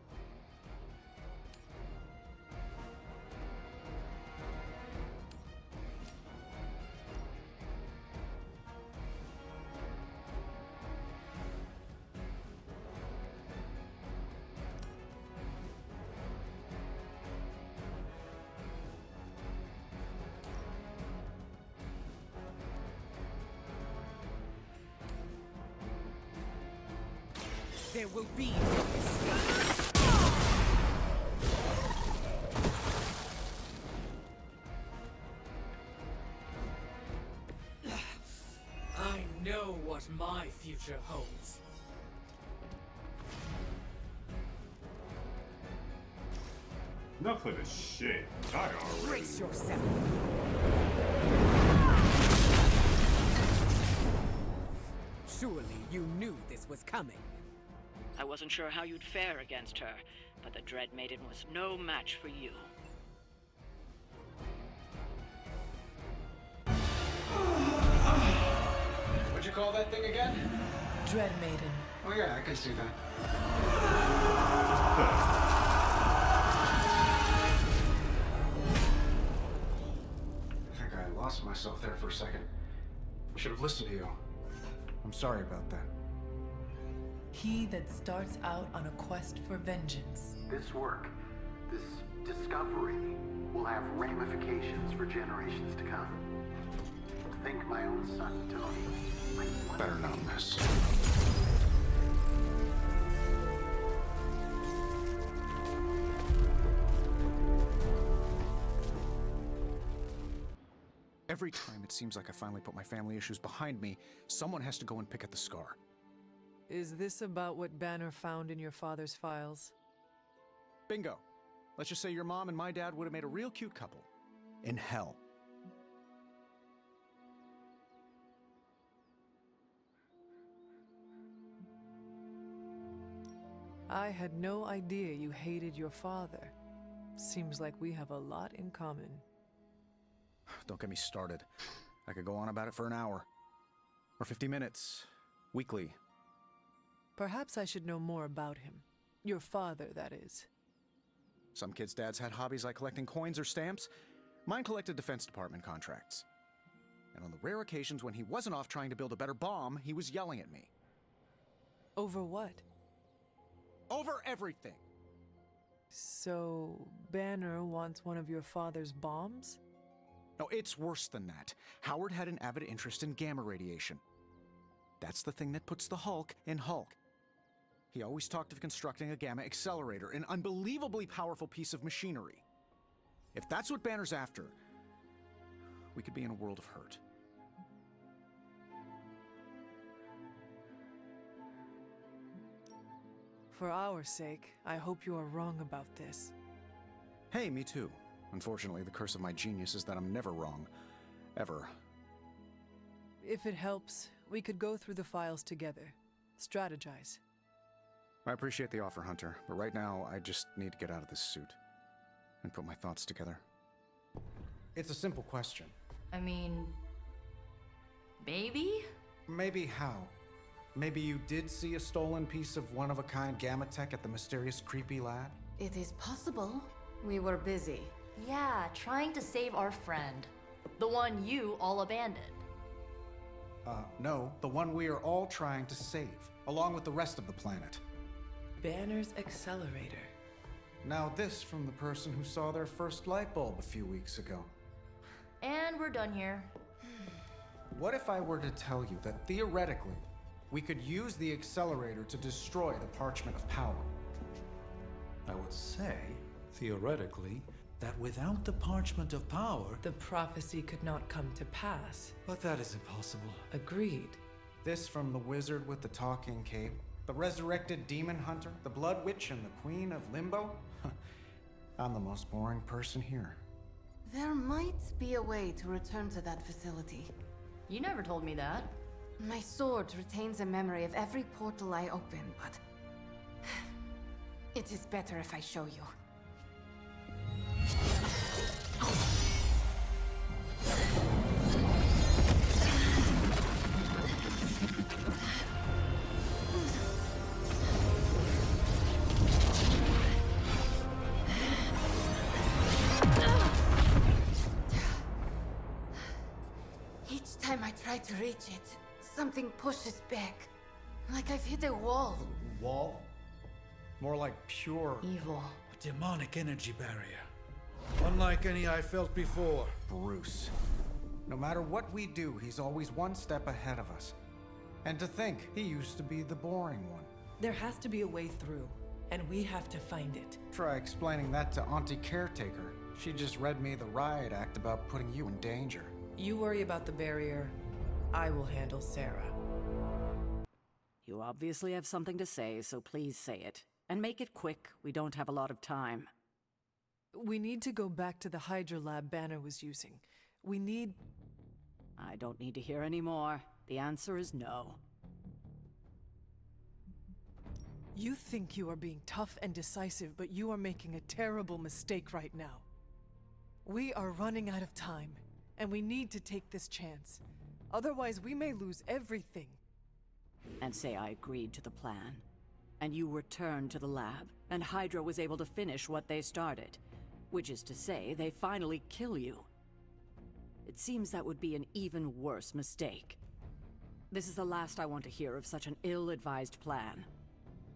There will be no escape. I know what my future holds. Enough of this shit. Die already. Brace yourself. Surely you knew this was coming. I wasn't sure how you'd fare against her, but the Dread Maiden was no match for you. What'd you call that thing again? Dread Maiden. Oh yeah, I can see that. I think I lost myself there for a second. I should have listened to you. I'm sorry about that. He that starts out on a quest for vengeance. This work, this discovery, will have ramifications for generations to come. Think my own son, Tony. Better not miss. Every time it seems like I finally put my family issues behind me, someone has to go and pick at the scar. Is this about what Banner found in your father's files? Bingo. Let's just say your mom and my dad would have made a real cute couple. In hell. I had no idea you hated your father. Seems like we have a lot in common. Don't get me started. I could go on about it for an hour. Or 50 minutes. Weekly. Perhaps I should know more about him. Your father, that is. Some kids' dads had hobbies like collecting coins or stamps. Mine collected Defense Department contracts. And on the rare occasions when he wasn't off trying to build a better bomb, he was yelling at me. Over what? Over everything! So, Banner wants one of your father's bombs? No, it's worse than that. Howard had an avid interest in gamma radiation. That's the thing that puts the Hulk in Hulk. He always talked of constructing a gamma accelerator, an unbelievably powerful piece of machinery. If that's what Banner's after, we could be in a world of hurt. For our sake, I hope you are wrong about this. Hey, me too. Unfortunately, the curse of my genius is that I'm never wrong. Ever. If it helps, we could go through the files together. Strategize. I appreciate the offer, Hunter, but right now, I just need to get out of this suit. And put my thoughts together. It's a simple question. I mean... maybe? Maybe how? Maybe you did see a stolen piece of one-of-a-kind gamma tech at the mysterious creepy lab? It is possible. We were busy. Yeah, trying to save our friend. The one you all abandoned. No, the one we are all trying to save, along with the rest of the planet. Banner's accelerator. Now this from the person who saw their first light bulb a few weeks ago. And we're done here. What if I were to tell you that theoretically, we could use the accelerator to destroy the Parchment of Power? I would say, theoretically, that without the parchment of power... The prophecy could not come to pass. But that is impossible. Agreed. This from the wizard with the talking cape, the resurrected demon hunter, the blood witch, and the queen of limbo? I'm the most boring person here. There might be a way to return to that facility. You never told me that. My sword retains a memory of every portal I open, but... it is better if I show you. Each time I try to reach it, something pushes back. Like I've hit a wall. Wall? More like pure... evil. A demonic energy barrier. Unlike any I felt before. Bruce. No matter what we do, he's always one step ahead of us. And to think, he used to be the boring one. There has to be a way through, and we have to find it. Try explaining that to Auntie Caretaker. She just read me the riot act about putting you in danger. You worry about the barrier. I will handle Sarah. You obviously have something to say, so please say it. And make it quick. We don't have a lot of time. We need to go back to the Hydra lab Banner was using. We need... I don't need to hear any more. The answer is no. You think you are being tough and decisive, but you are making a terrible mistake right now. We are running out of time, and we need to take this chance. Otherwise, we may lose everything. And say I agreed to the plan. And you returned to the lab, and Hydra was able to finish what they started. Which is to say, they finally kill you. It seems that would be an even worse mistake. This is the last I want to hear of such an ill-advised plan.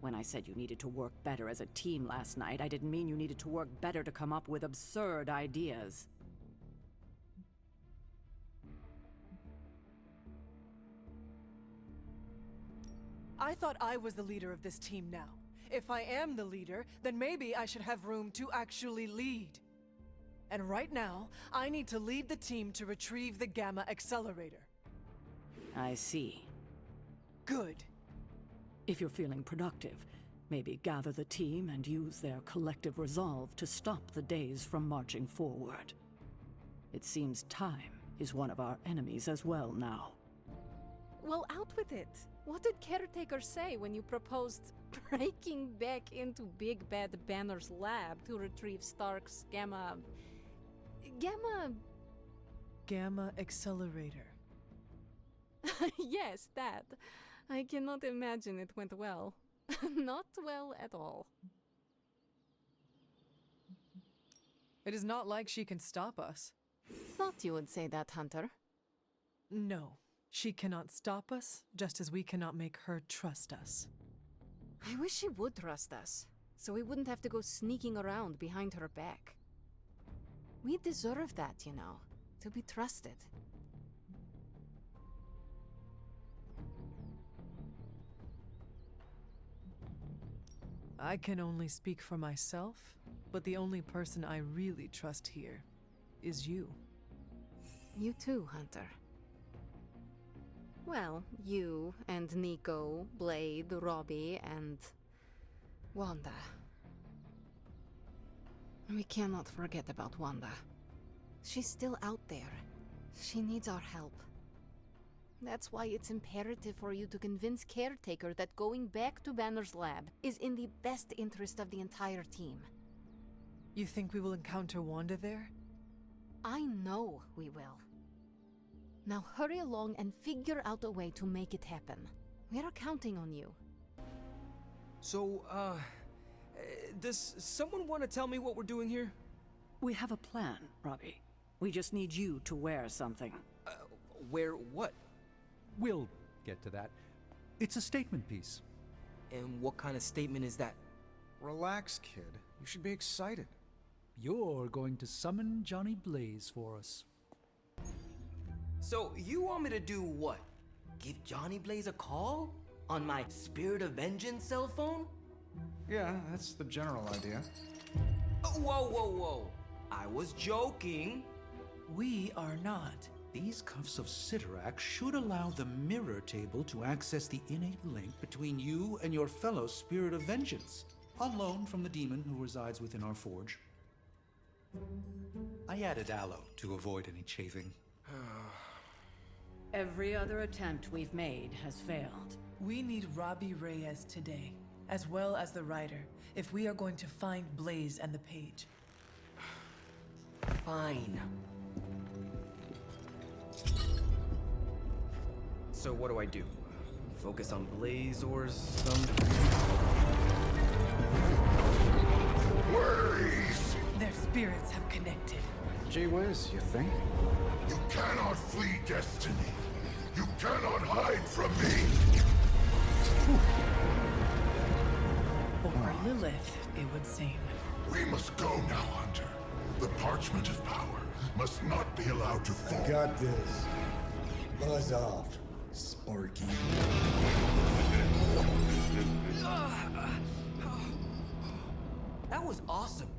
When I said you needed to work better as a team last night, I didn't mean you needed to work better to come up with absurd ideas. I thought I was the leader of this team now. If I am the leader, then maybe I should have room to actually lead. And right now, I need to lead the team to retrieve the Gamma Accelerator. I see. Good. If you're feeling productive, maybe gather the team and use their collective resolve to stop the days from marching forward. It seems time is one of our enemies as well now. Well, out with it. What did Caretaker say when you proposed breaking back into Big Bad Banner's lab to retrieve Stark's Gamma Accelerator. Yes, that. I cannot imagine it went well. Not well at all. It is not like she can stop us. Thought you would say that, Hunter. No. She cannot stop us, just as we cannot make her trust us. I wish she would trust us, so we wouldn't have to go sneaking around behind her back. We deserve that, you know, to be trusted. I can only speak for myself, but the only person I really trust here is you. You too, Hunter. Well, you and Nico, Blade, Robbie, and Wanda. We cannot forget about Wanda. She's still out there. She needs our help. That's why it's imperative for you to convince Caretaker that going back to Banner's lab is in the best interest of the entire team. You think we will encounter Wanda there? I know we will. Now hurry along and figure out a way to make it happen. We're counting on you. So, does someone want to tell me what we're doing here? We have a plan, Robbie. We just need you to wear something. Wear what? We'll get to that. It's a statement piece. And what kind of statement is that? Relax, kid. You should be excited. You're going to summon Johnny Blaze for us. So, you want me to do what? Give Johnny Blaze a call? On my Spirit of Vengeance cell phone? Yeah, that's the general idea. Whoa, whoa, whoa. I was joking. We are not. These cuffs of Sidorak should allow the mirror table to access the innate link between you and your fellow spirit of vengeance, on loan from the demon who resides within our forge. I added aloe to avoid any chafing. Every other attempt we've made has failed. We need Robbie Reyes today, as well as the writer, if we are going to find Blaze and the page. Fine. So what do I do? Focus on Blaze or some... Blaze! Their spirits have connected. Gee whiz, you think? You cannot flee destiny. You cannot hide from me. Or Lilith, it would seem. We must go now, Hunter. The parchment of power must not be allowed to fall. I got this. Buzz off, Sparky. That was awesome.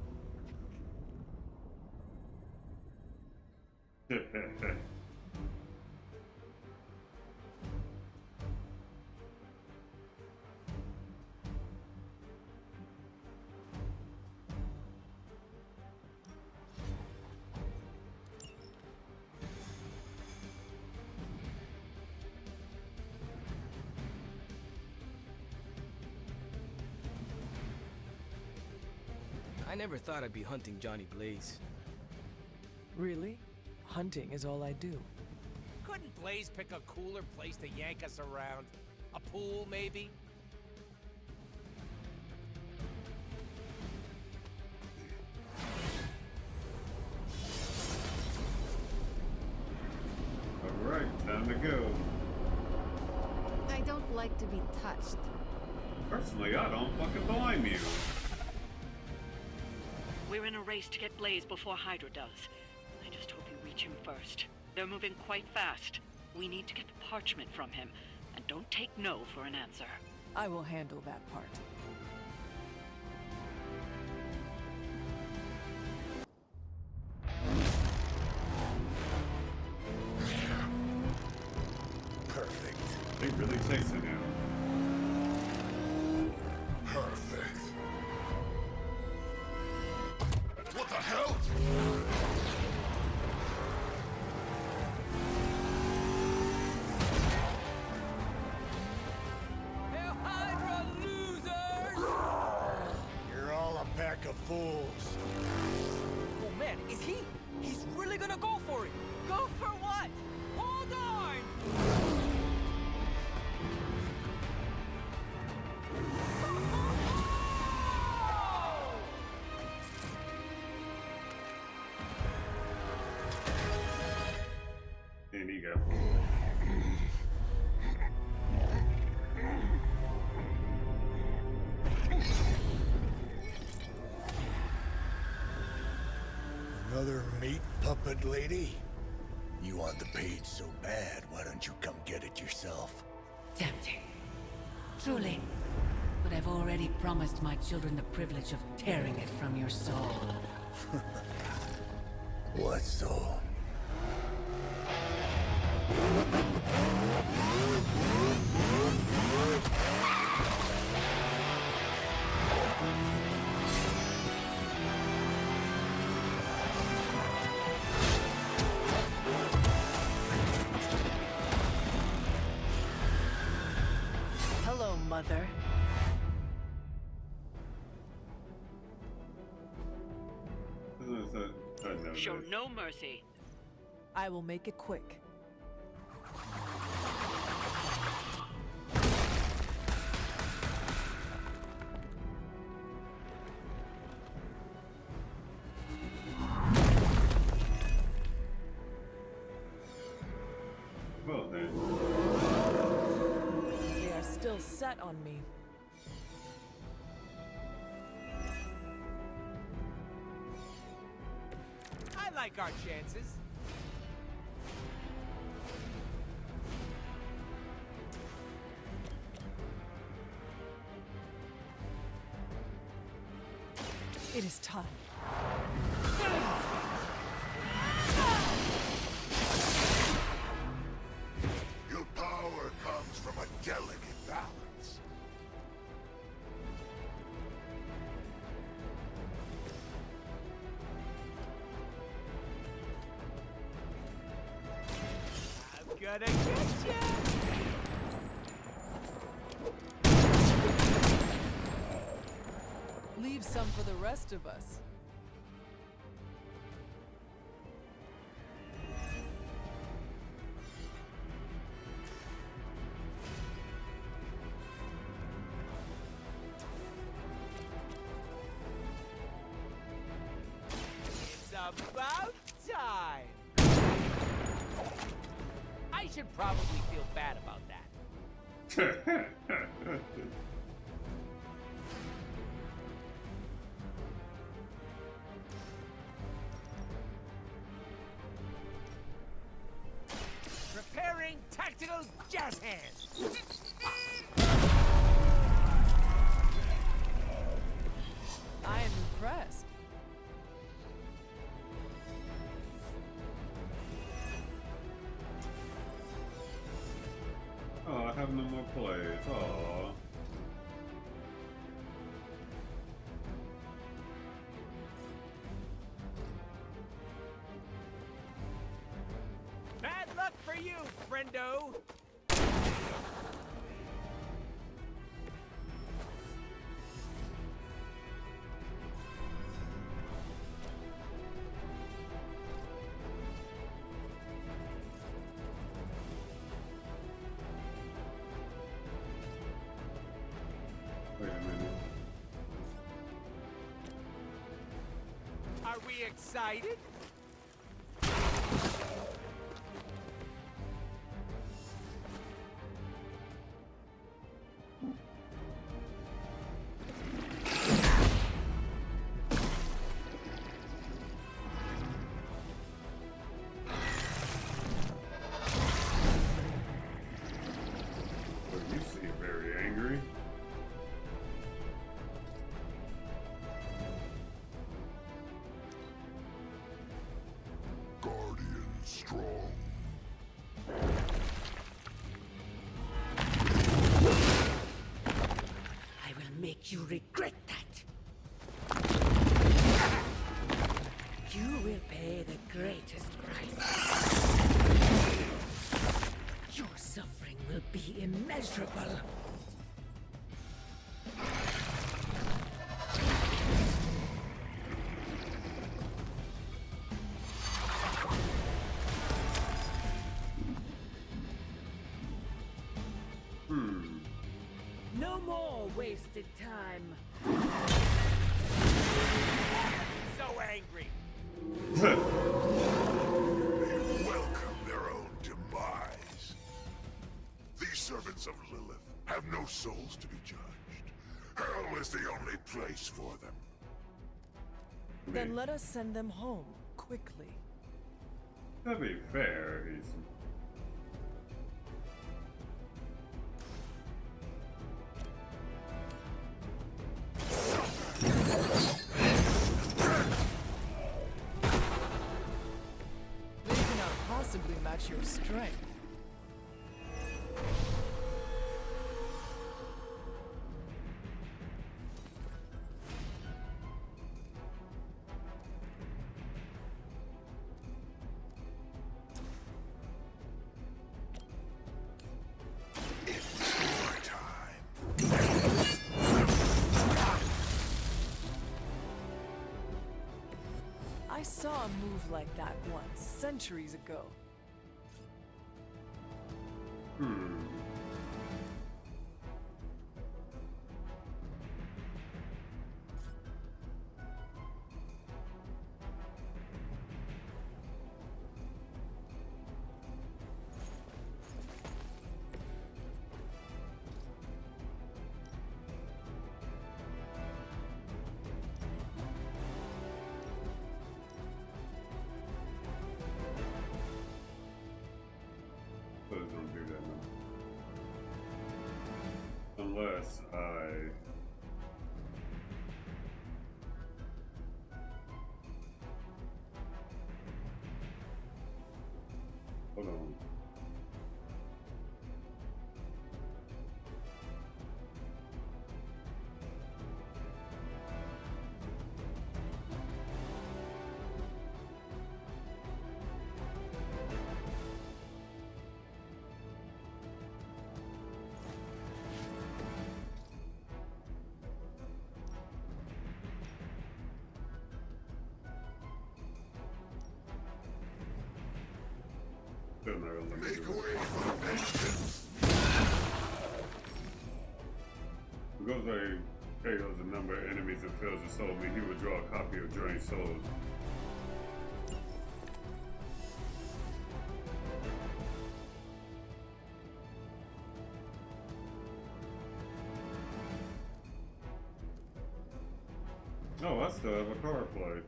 I never thought I'd be hunting Johnny Blaze. Really? Hunting is all I do. Couldn't Blaze pick a cooler place to yank us around? A pool, maybe? Alright, time to go. I don't like to be touched. Personally, I don't fucking blame you. We're in a race to get Blaze before Hydra does. I just hope you reach him first. They're moving quite fast. We need to get the parchment from him, and don't take no for an answer. I will handle that part. Perfect. It really takes it now. Perfect. What the hell? Hail Hydra, losers! You're all a pack of fools. Oh man, is he? He's really gonna go for it! Go for what? Hold on! And he go. Another meat puppet lady? You want the page so bad, why don't you come get it yourself? Tempting. Truly. But I've already promised my children the privilege of tearing it from your soul. What soul? Hello, Mother. Show no mercy. I will make it quick. Well then. They are still set on me. I like our chances. It is time. Gonna get ya! Leave some for the rest of us. It's about time! I should probably feel bad about that. Preparing tactical jazz hands! I am impressed. Oh, I have no more plays. Oh. Bad luck for you, friendo! Wait a minute. Are we excited? But you seem very angry. Guardian strong. I will make you regret that. You will pay the greatest price. Your suffering will be immeasurable. No more wasted time. So angry! They welcome their own demise. These servants of Lilith have no souls to be judged. Hell is the only place for them. Then let us send them home, quickly. That'd be fair. He's... They cannot possibly match your strength. I saw a move like that once, centuries ago. Please don't do that now. Unless I... Hold on. still not gonna let me Make do way it. for vengeance. Because I KOs a number of enemies and fails to soul me, he will draw a copy of Drained Souls. Oh, I still have a card play.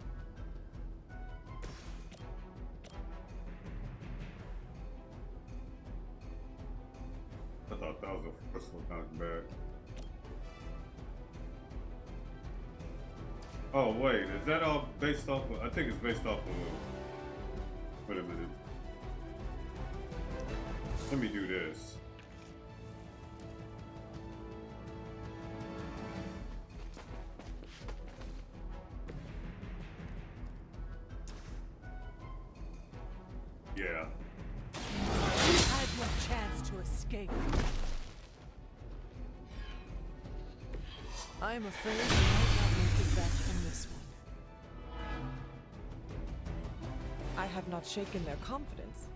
I thought that was a first one coming back. Oh wait, is that all based off of, I think it's based off of, wait a minute. Let me do this. Yeah. You had your chance to escape. I'm afraid you might not make it back from this one. I have not shaken their confidence.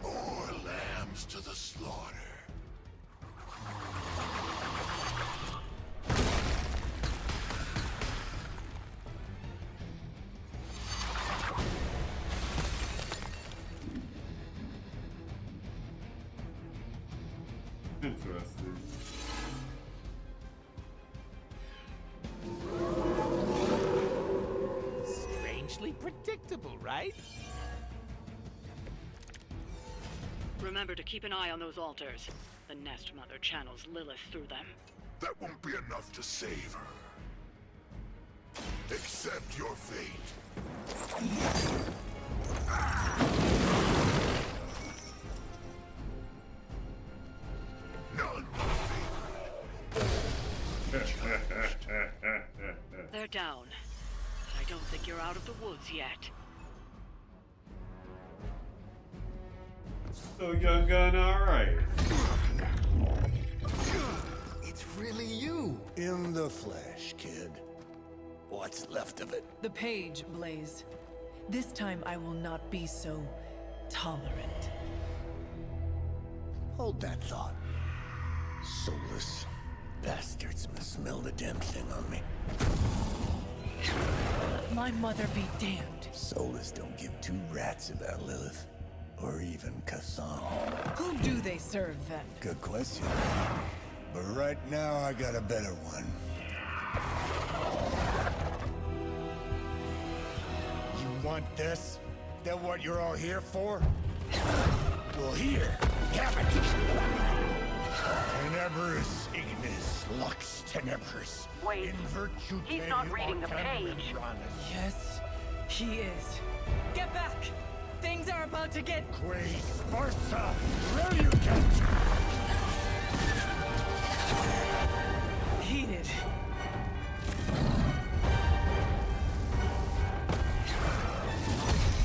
More lambs to the slaughter. Interesting. Strangely predictable, right? Remember to keep an eye on those altars. The Nest Mother channels Lilith through them. That won't be enough to save her. Accept your fate. None They're down. But I don't think you're out of the woods yet. So young gun, alright. It's really you. In the flesh, kid. What's left of it? The page, Blaze. This time I will not be so tolerant. Hold that thought. Soulless bastards must smell the damn thing on me. My mother be damned. Soulless don't give two rats about Lilith. Or even Kassan. Who do they serve then? Good question. But right now I got a better one. You want this? That what you're all here for? Well, here, have it! Tenebris ignis lux tenebris. Wait, in virtue he's not reading the page. Yes, he is. Get back! Things are about to get... Quae Sparsa, relucant! heated.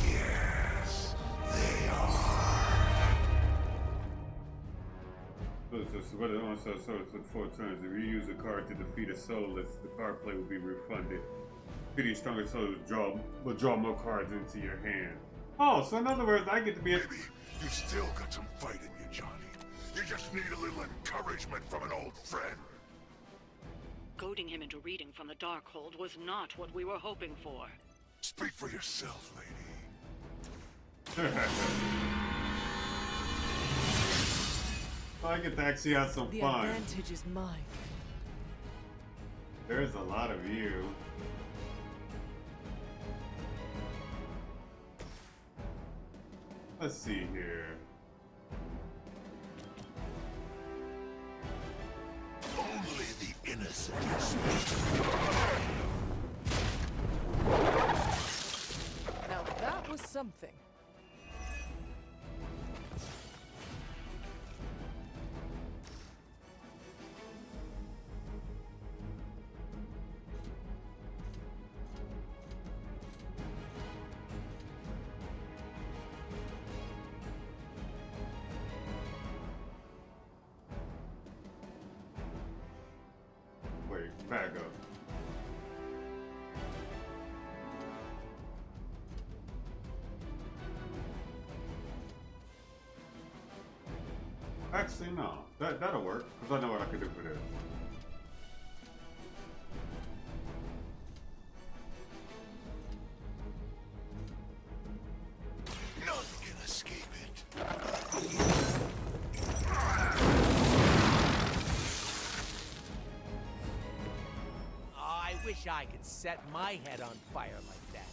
Yes, they are. So what it also serves for 4 turns. If you use a card to defeat a soulless, the card play will be refunded. Defeating stronger souls will draw more cards into your hand. Oh, so in other words, I get to be a... Maybe you still got some fight in you, Johnny. You just need a little encouragement from an old friend. Goading him into reading from the Darkhold was not what we were hoping for. Speak for yourself, lady. I get to actually have some The fun. advantage is mine. There's a lot of you. Let's see here. Only the innocent speak. Now that was something. fat go? Actually, no. That'll work, because I know what I can do for this. None can escape it. I wish I could set my head on fire like that.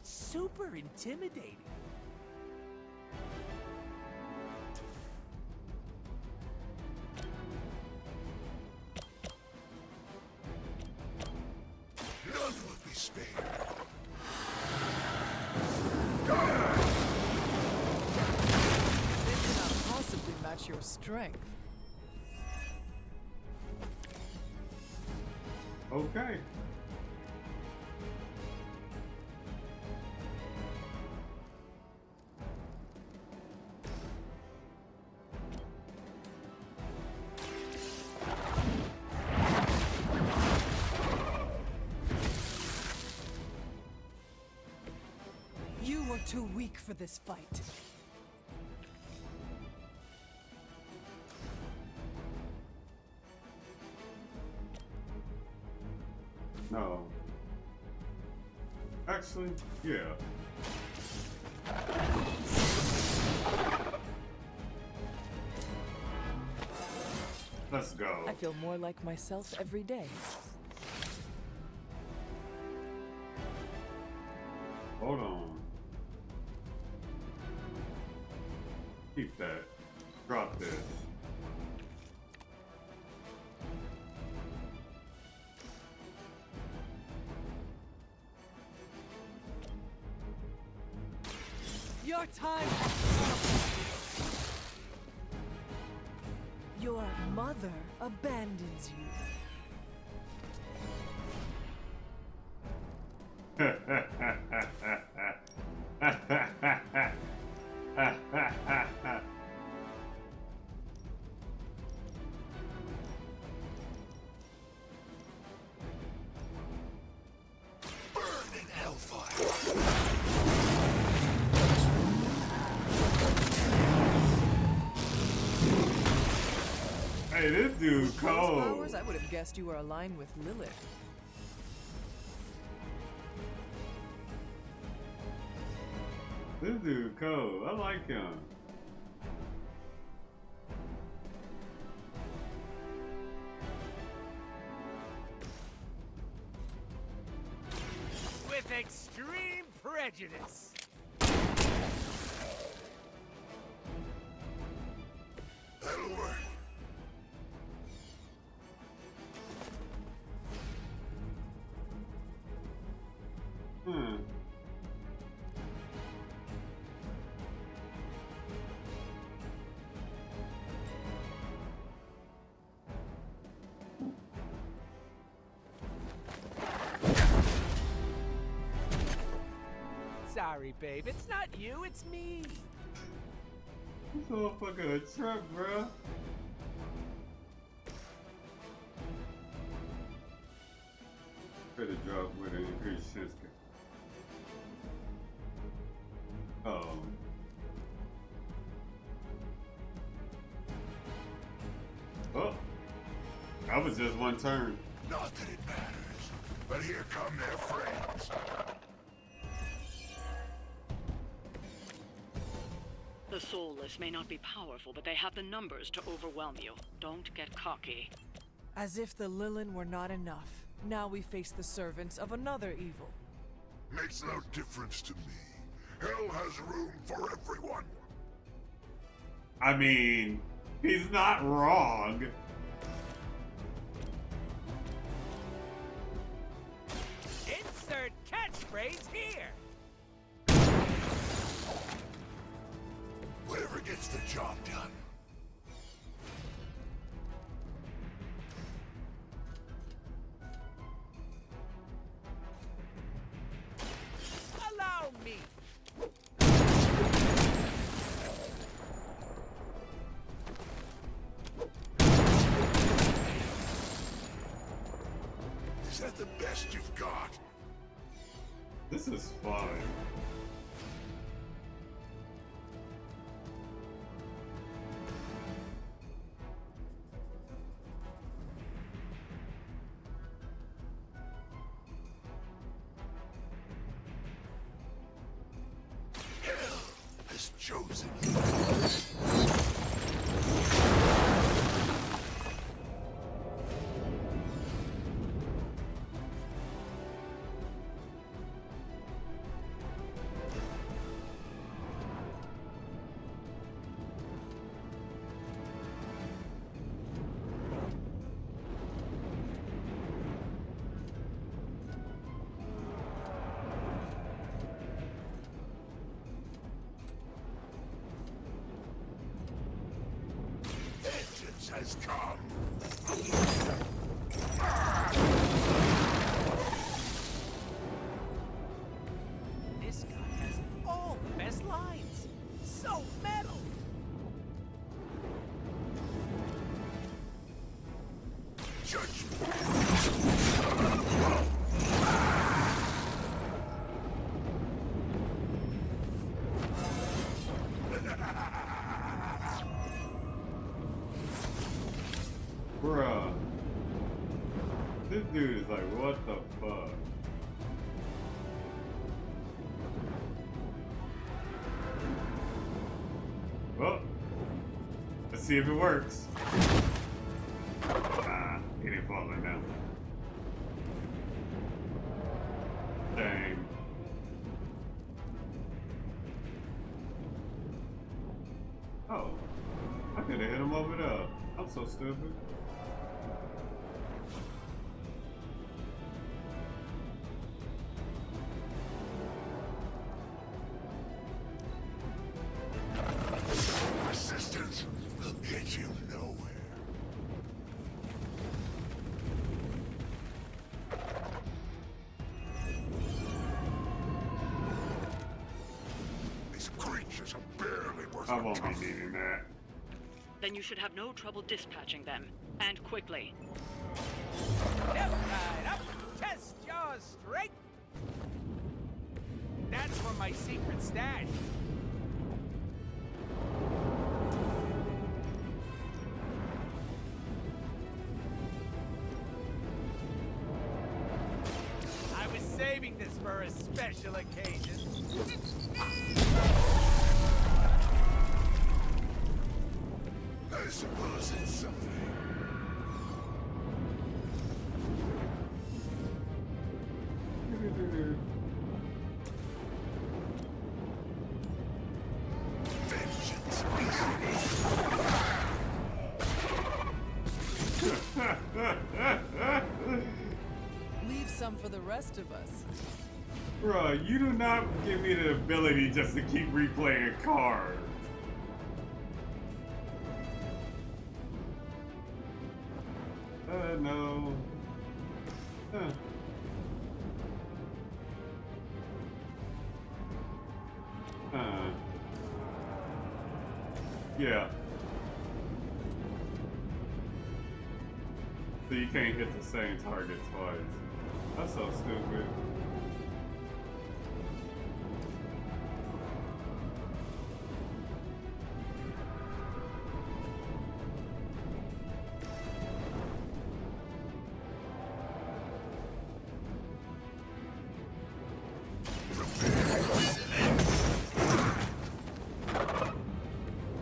Super intimidating. None will be spared. They cannot possibly match your strength. Okay. You were too weak for this fight. No. Actually, yeah. Let's go. I feel more like myself every day. Hold on. Keep that. Drop this. Your time. Your mother abandons you. Burn in hellfire. Hey, this dude With those cold. powers, I would have guessed you were aligned with Lilith. This dude cold. I like him. With extreme prejudice. That'll work. Hmm. Sorry, babe. It's not you, it's me. This motherfucker a truck, bro. Could have dropped with an increased sense. Oh. Oh. That was just one turn. Not that it matters, but here come their friends. The soulless may not be powerful, but they have the numbers to overwhelm you. Don't get cocky. As if the Lilin were not enough. Now we face the servants of another evil. Makes no difference to me. Hell has room for everyone. I mean, he's not wrong. Insert catchphrase here. Whatever gets the job done. Allow me. best you've got. This is fun. Hell has chosen you. Vengeance has come. This guy has all the best lines. So metal. Bruh. This dude is like, what the fuck? Well, let's see if it works. Ah, he didn't fall like that. Dang. Oh, I could have hit him over there. I'm so stupid. Resistance will get you nowhere. These creatures are barely worth I won't the be tough. needing that. Then you should have no trouble dispatching them. And quickly. Step right up. Test your strength. That's for my secret stash. I was saving this for a special occasion. I suppose it's something. Vengeance Leave some for the rest of us. Bruh, you do not give me the ability just to keep replaying cards. No. Yeah. So you can't hit the same target twice. That's so stupid.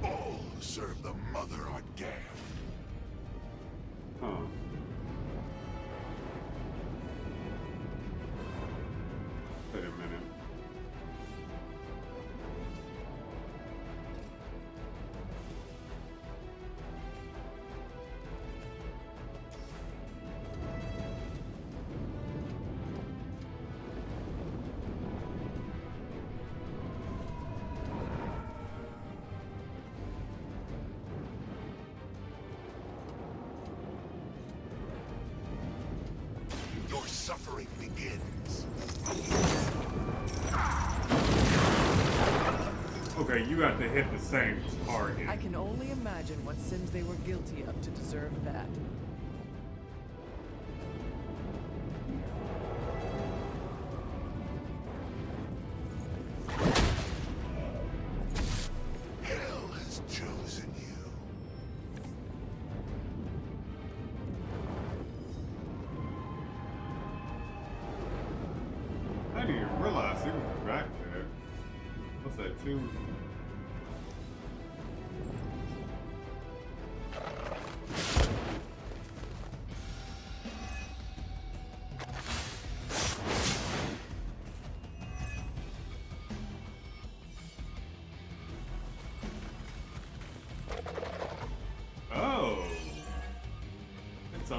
all serve the mother again. Huh. Wait a minute. Your suffering begins. Okay, you have to hit the same target. I can only imagine what sins they were guilty of to deserve that. didn't even realize it was back there. What's that, too?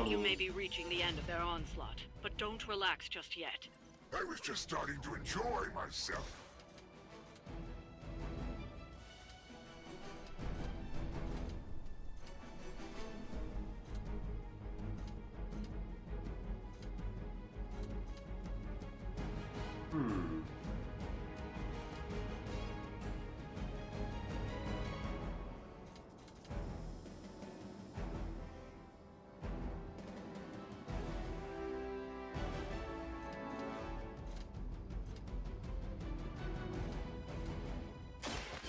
You may be reaching the end of their onslaught, but don't relax just yet. I was just starting to enjoy myself.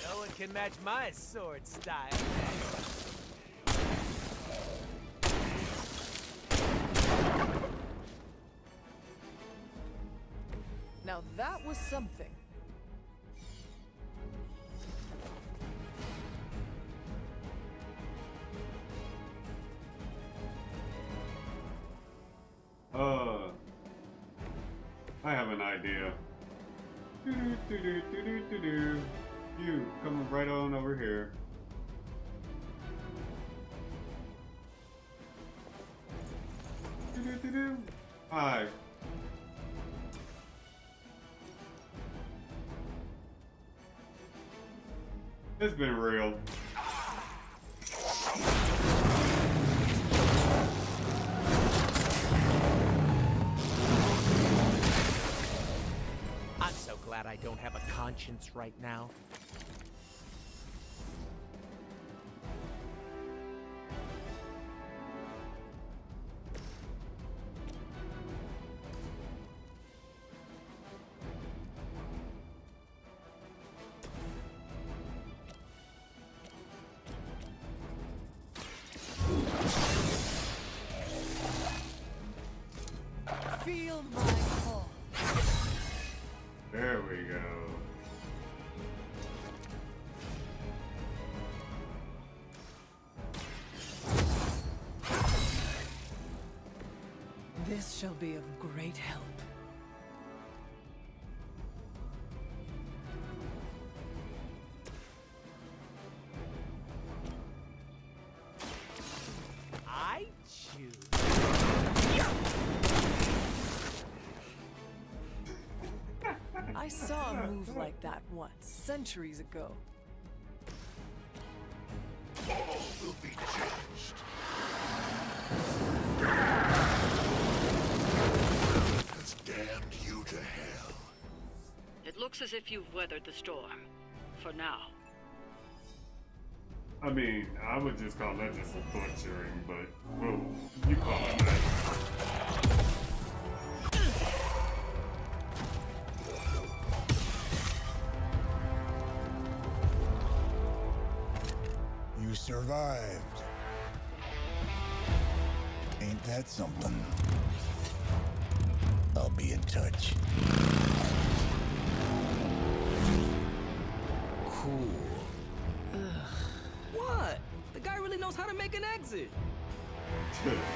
No one can match my sword style. Now that was something. I have an idea. You come right on over here. Hi. It's been real. I'm so glad I don't have a conscience right now. Feel my call. There we go. This shall be of great help. I choose. I saw a move like that once, centuries ago. All will be judged. Has damned you to hell. It looks as if you've weathered the storm. For now. I mean, I would just call that just a butchering, but well, you call it that. You survived. Ain't that something? I'll be in touch. Cool. What? The guy really knows how to make an exit.